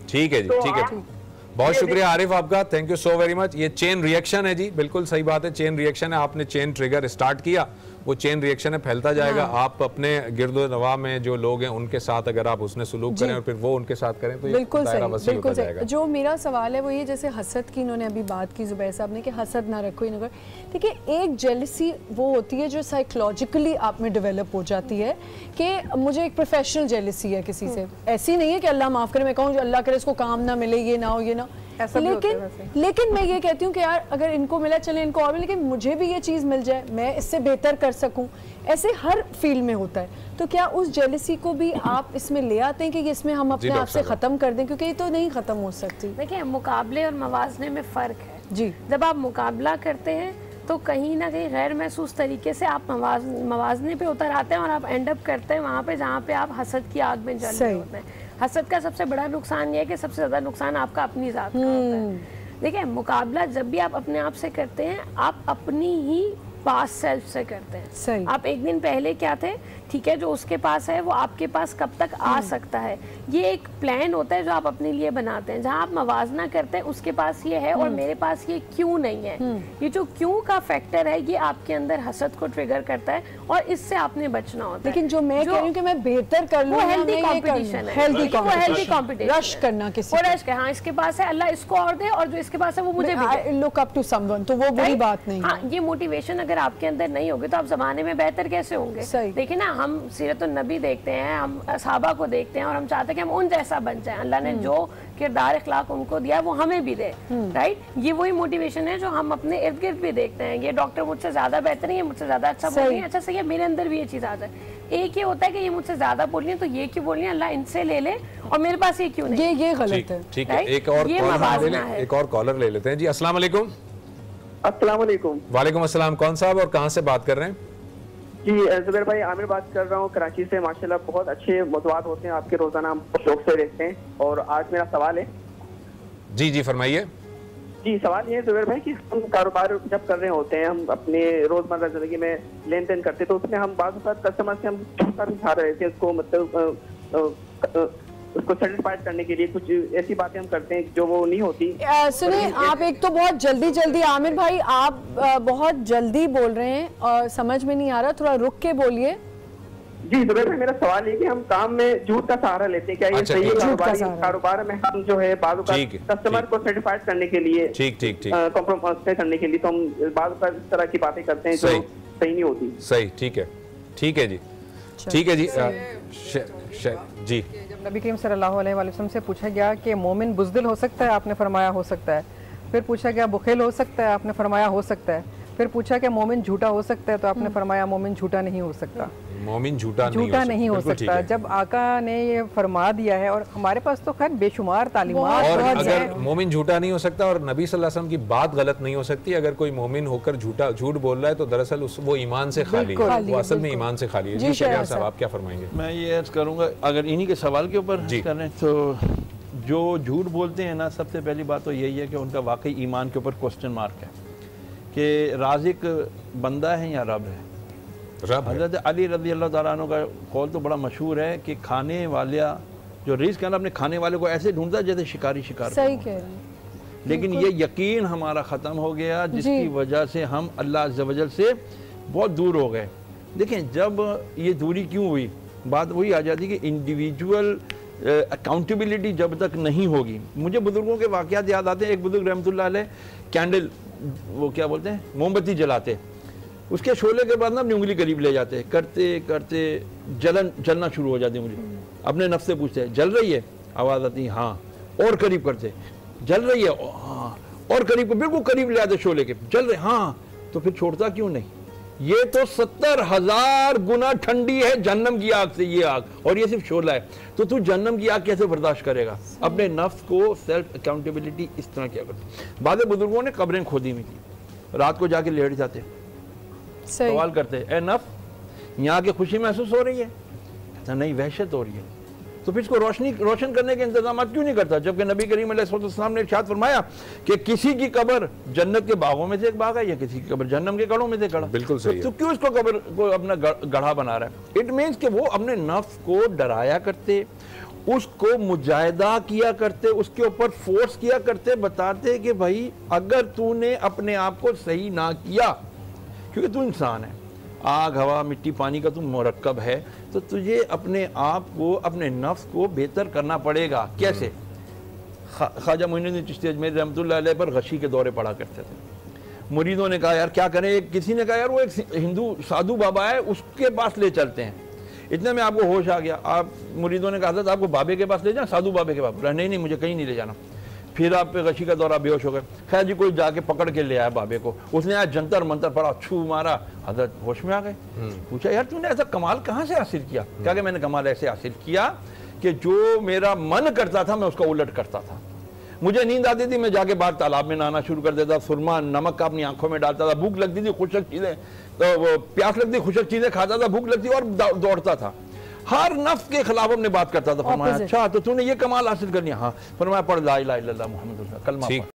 ठीक है जी, ठीक है। बहुत शुक्रिया आरिफ आपका, thank you so very much. ये चेन रिएक्शन है जी, बिल्कुल सही बात है, चेन रिएक्शन है। आपने चेन ट्रिगर स्टार्ट किया, वो चेन रिएक्शन है, फैलता जाएगा। आप अपने गिरदो नवा में जो लोग हैं उनके साथ अगर आप उसने सलूक करें और फिर वो उनके साथ करें तो बिल्कुल सही, बिल्कुल सही। जो मेरा सवाल है वो ये, जैसे हसद की इन्होंने अभी बात की जुबैर साहब ने कि हसद ना रखो इन्होंने। देखिए, एक जेलसी वो होती है जो साइकोलॉजिकली आप में डेवलप हो जाती है कि मुझे एक प्रोफेशनल जेलसी है किसी से, ऐसी नहीं है कि अल्लाह माफ़ करे मैं कहूँ अल्लाह करे इसको काम ना मिले, ये ना हो, ये ना। लेकिन मैं ये कहती हूँ कि यार अगर इनको मिला चले इनको और, लेकिन मुझे भी ये चीज़ मिल जाए, मैं इससे बेहतर कर सकूं। ऐसे हर फील्ड में होता है। तो क्या उस जेलसी को भी आप इसमें ले आते हैं कि इसमें हम अपने आप से ख़त्म कर दें, क्योंकि ये तो नहीं ख़त्म हो सकती। देखिए, मुकाबले और मवाजने में फ़र्क है जी। जब आप मुकाबला करते हैं तो कहीं ना कहीं गैर महसूस तरीके से आप मवाजने पे उतर आते हैं और आप एंड अप करते हैं वहाँ पे जहाँ पे आप हसद की आग में जल रहे होते हैं। हसद का सबसे बड़ा नुकसान ये है कि सबसे ज़्यादा नुकसान आपका अपनी ज़ात का होता है। देखिए, मुकाबला जब भी आप अपने आप से करते हैं, आप अपनी ही पास सेल्फ से करते हैं। सही। आप एक दिन पहले क्या थे, ठीक है, जो उसके पास है वो आपके पास कब तक आ सकता है, ये एक प्लान होता है जो आप अपने लिए बनाते हैं, जहाँ आप मवाजना करते हैं उसके पास ये है और मेरे पास ये क्यों नहीं है। ये जो क्यों का फैक्टर है ये आपके अंदर हसद को ट्रिगर करता है और इससे आपने बचना होता है। लेकिन जो मैं कह रही हूँ कि मैं बेहतर कर लूँ, हेल्दी कंपटीशन है, हेल्दी कंपटीशन, रश करना किसी और रश हाँ इसके पास है अल्लाह इसको और दे और जो इसके पास है वो मुझे भी लुक अप टू समवन, तो वो बुरी बात नहीं है। ये मोटिवेशन अगर आपके अंदर नहीं होगी तो आप जमाने में बेहतर कैसे होंगे। देखिए ना, हम सीरत नबी देखते हैं, हम असहाबा को देखते हैं और हम चाहते हैं कि हम उन जैसा बन जाएं। अल्लाह ने जो किरदार इखलाक उनको दिया वो हमें भी दे, राइट। ये वही मोटिवेशन है जो हम अपने इर्द गिर्द भी देखते हैं। ये डॉक्टर मुझसे ज्यादा बेहतर है, ये मुझसे ज्यादा अच्छा बोल रही है, अच्छा सही है, मेरे अंदर भी ये चीज आ जाए। एक ये होता है कि ये मुझसे ज्यादा बोल रही है तो ये क्यों बोल रही है, अल्लाह इनसे ले ले और मेरे पास ये क्यों नहीं, ये गलत है। ठीक है, एक और कॉलर ले लेते हैं जी। अस्सलाम वालेकुम। अस्सलाम वालेकुम। वालेकुम अस्सलाम। कौन साहब और कहाँ से बात कर रहे हैं? जी जुबैर भाई, आमिर बात कर रहा हूँ कराची से। माशाल्लाह बहुत अच्छे मौज़ूआत होते हैं आपके, रोजाना हम शौक से देखते हैं। और आज मेरा सवाल है। जी जी फरमाइए। जी सवाल ये है जुबैर भाई कि हम कारोबार जब कर रहे होते हैं, हम अपने रोजमर्रा जिंदगी में लेन देन करते हैं, तो उसमें हम बाज़ कस्टमर से हम झूठा भी खा रहे थे, उसको मतलब उसको सेटिस्फाइड करने के लिए कुछ ऐसी बातें हम करते हैं जो वो नहीं होती। सुनिए, आप एक तो बहुत जल्दी आमिर भाई आप बहुत जल्दी बोल रहे हैं और समझ में नहीं आ रहा, थोड़ा रुक के बोलिए। जी जुबैर भाई, मेरा सवाल है कि हम काम में झूठ का सहारा लेते हैं, क्या ये सही है? कारोबार में हम जो है बाज़ कस्टमर को सेटिस्फाइड करने के लिए, कॉम्प्रोमाइज करने के लिए, तो हम बाज़ इस तरह की बातें करते हैं जो सही नहीं होती। सही, ठीक है, ठीक है जी, ठीक है जी। जी, जब नबी करीम सल्लल्लाहु अलैहि वसल्लम से पूछा गया कि मोमिन बुज़दिल हो सकता है, आपने फरमाया हो सकता है। फिर पूछा गया बुखिल हो सकता है, आपने फरमाया हो सकता है। फिर पूछा कि मोमिन झूठा हो सकता है, तो आपने फरमाया मोमिन झूठा नहीं हो सकता। मोमिन झूठा नहीं हो सकता। जब आका ने ये फरमा दिया है, और हमारे पास तो खैर बेशुमार तालीमात, और अगर मोमिन झूठा नहीं हो सकता और नबी सल्लल्लाहु अलैहि वसल्लम की बात गलत नहीं हो सकती, अगर कोई मोमिन होकर झूठ बोल रहा है तो दरअसल वो ईमान से खाली है, वो असल में ईमान से खाली है। जी शहर साहब, आप क्या फरमाएंगे? मैं ये अर्ज करूँगा, अगर इन्हीं के सवाल के ऊपर करें तो जो झूठ बोलते हैं ना, सबसे पहली बात तो यही है कि उनका वाकई ईमान के ऊपर क्वेश्चन मार्क है कि राज़िक बंदा है या रब है। हज़रत अली रज़ी अल्लाह तआला अन्हु का कौल तो बड़ा मशहूर है कि खाने वाला जो रिज़्क़ है ना, अपने खाने वाले को ऐसे ढूंढता है जैसे शिकारी शिकार। सही कह रहे हैं। लेकिन ये यकीन हमारा ख़त्म हो गया, जिसकी वजह से हम अल्लाह अज़्ज़ व जल से बहुत दूर हो गए। देखें, जब ये दूरी क्यों हुई, बात वही आ जाती कि इंडिविजुअल अकाउंटेबिलिटी जब तक नहीं होगी। मुझे बुजुर्गों के वाक़यात याद आते हैं। एक बुजुर्ग रहमतुल्लाह अलैह कैंडल, वो क्या बोलते हैं, मोमबत्ती जलाते, उसके शोले के बाद ना अपनी उंगली करीब ले जाते, करते करते जलना शुरू हो जाती। मुझे अपने नफ्स से पूछते हैं जल रही है, आवाज़ आती है हाँ, और करीब करते, जल रही है हाँ, और करीब, बिल्कुल करीब ले आते शोले के, जल रहे हाँ, तो फिर छोड़ता क्यों नहीं? ये तो 70,000 गुना ठंडी है जहन्नम की आग से ये आग, और ये सिर्फ शोला है, तो तू जहन्नम की आग कैसे बर्दाश्त करेगा? अपने नफ्स को सेल्फ अकाउंटेबिलिटी इस तरह किया करते। बाद बुजुर्गों ने कब्रें खोदी में की, रात को जाके लेट जाते, सवाल करते, ए नफ्स यहाँ की खुशी महसूस हो रही है? कहता नहीं, वहशत हो रही है। तो फिर इसको रोशन करने के इंतजाम क्यों नहीं करता? जबकि नबी करीम अलैहिस्सलाम ने इरशाद फरमाया कि किसी की कब्र जन्नत के बागों में से एक बाग है या किसी की कब्र जहन्नम के गढ़ों में से गढ़ा। बिल्कुल सही। तो क्यों इसको कब्र को अपना गढ़ा बना रहा है? इट मीन्स कि वो अपने नफ्स को डराया करते, उसको मुजाहिदा किया करते, उसके ऊपर फोर्स किया करते, बताते कि भाई अगर तूने अपने आप को सही ना किया, क्योंकि तू इंसान है, आग हवा मिट्टी पानी का तू मुरक्कब है, तो तुझे अपने आप को, अपने नफ्स को बेहतर करना पड़ेगा। कैसे? ख्वाजा मोइनुद्दीन चिश्ती अजमेरी रहमतुल्लाह अलैह पर गशी के दौरे पड़ा करते थे। मुरीदों ने कहा यार क्या करें, किसी ने कहा यार वो एक हिंदू साधु बाबा है, उसके पास ले चलते हैं। इतने में आपको होश आ गया, आप मुरीदों ने कहा था आपको बाबे के पास ले जाए, साधु बाबे के पास। नहीं, मुझे कहीं नहीं ले जाना। फिर आप पे गशी का दौरा, बेहोश हो गए। खैर जी कोई जाके पकड़ के ले आया बाबे को, उसने आज जंतर मंतर पड़ा, छू मारा, हजरत होश में आ गए। पूछा यार तूने ऐसा कमाल कहाँ से हासिल किया? क्या कि मैंने कमाल ऐसे हासिल किया कि जो मेरा मन करता था मैं उसका उलट करता था। मुझे नींद आती थी, मैं जाके बाहर तालाब में नहाना शुरू कर देता, सुरमा नमक का अपनी आंखों में डालता था, भूख लगती थी खुशक चीजें, तो वो प्यास लगती खुशक चीजें खाता था, भूख लगती और दौड़ता था। हर नफ्स के खिलाफ अपने बात करता था। फरमाया अच्छा तो तूने ये कमाल हासिल कर लिया? हाँ। फरमाया पढ़ ला इलाहा इल्लल्लाह मुहम्मद रसूलुल्लाह, कलमा।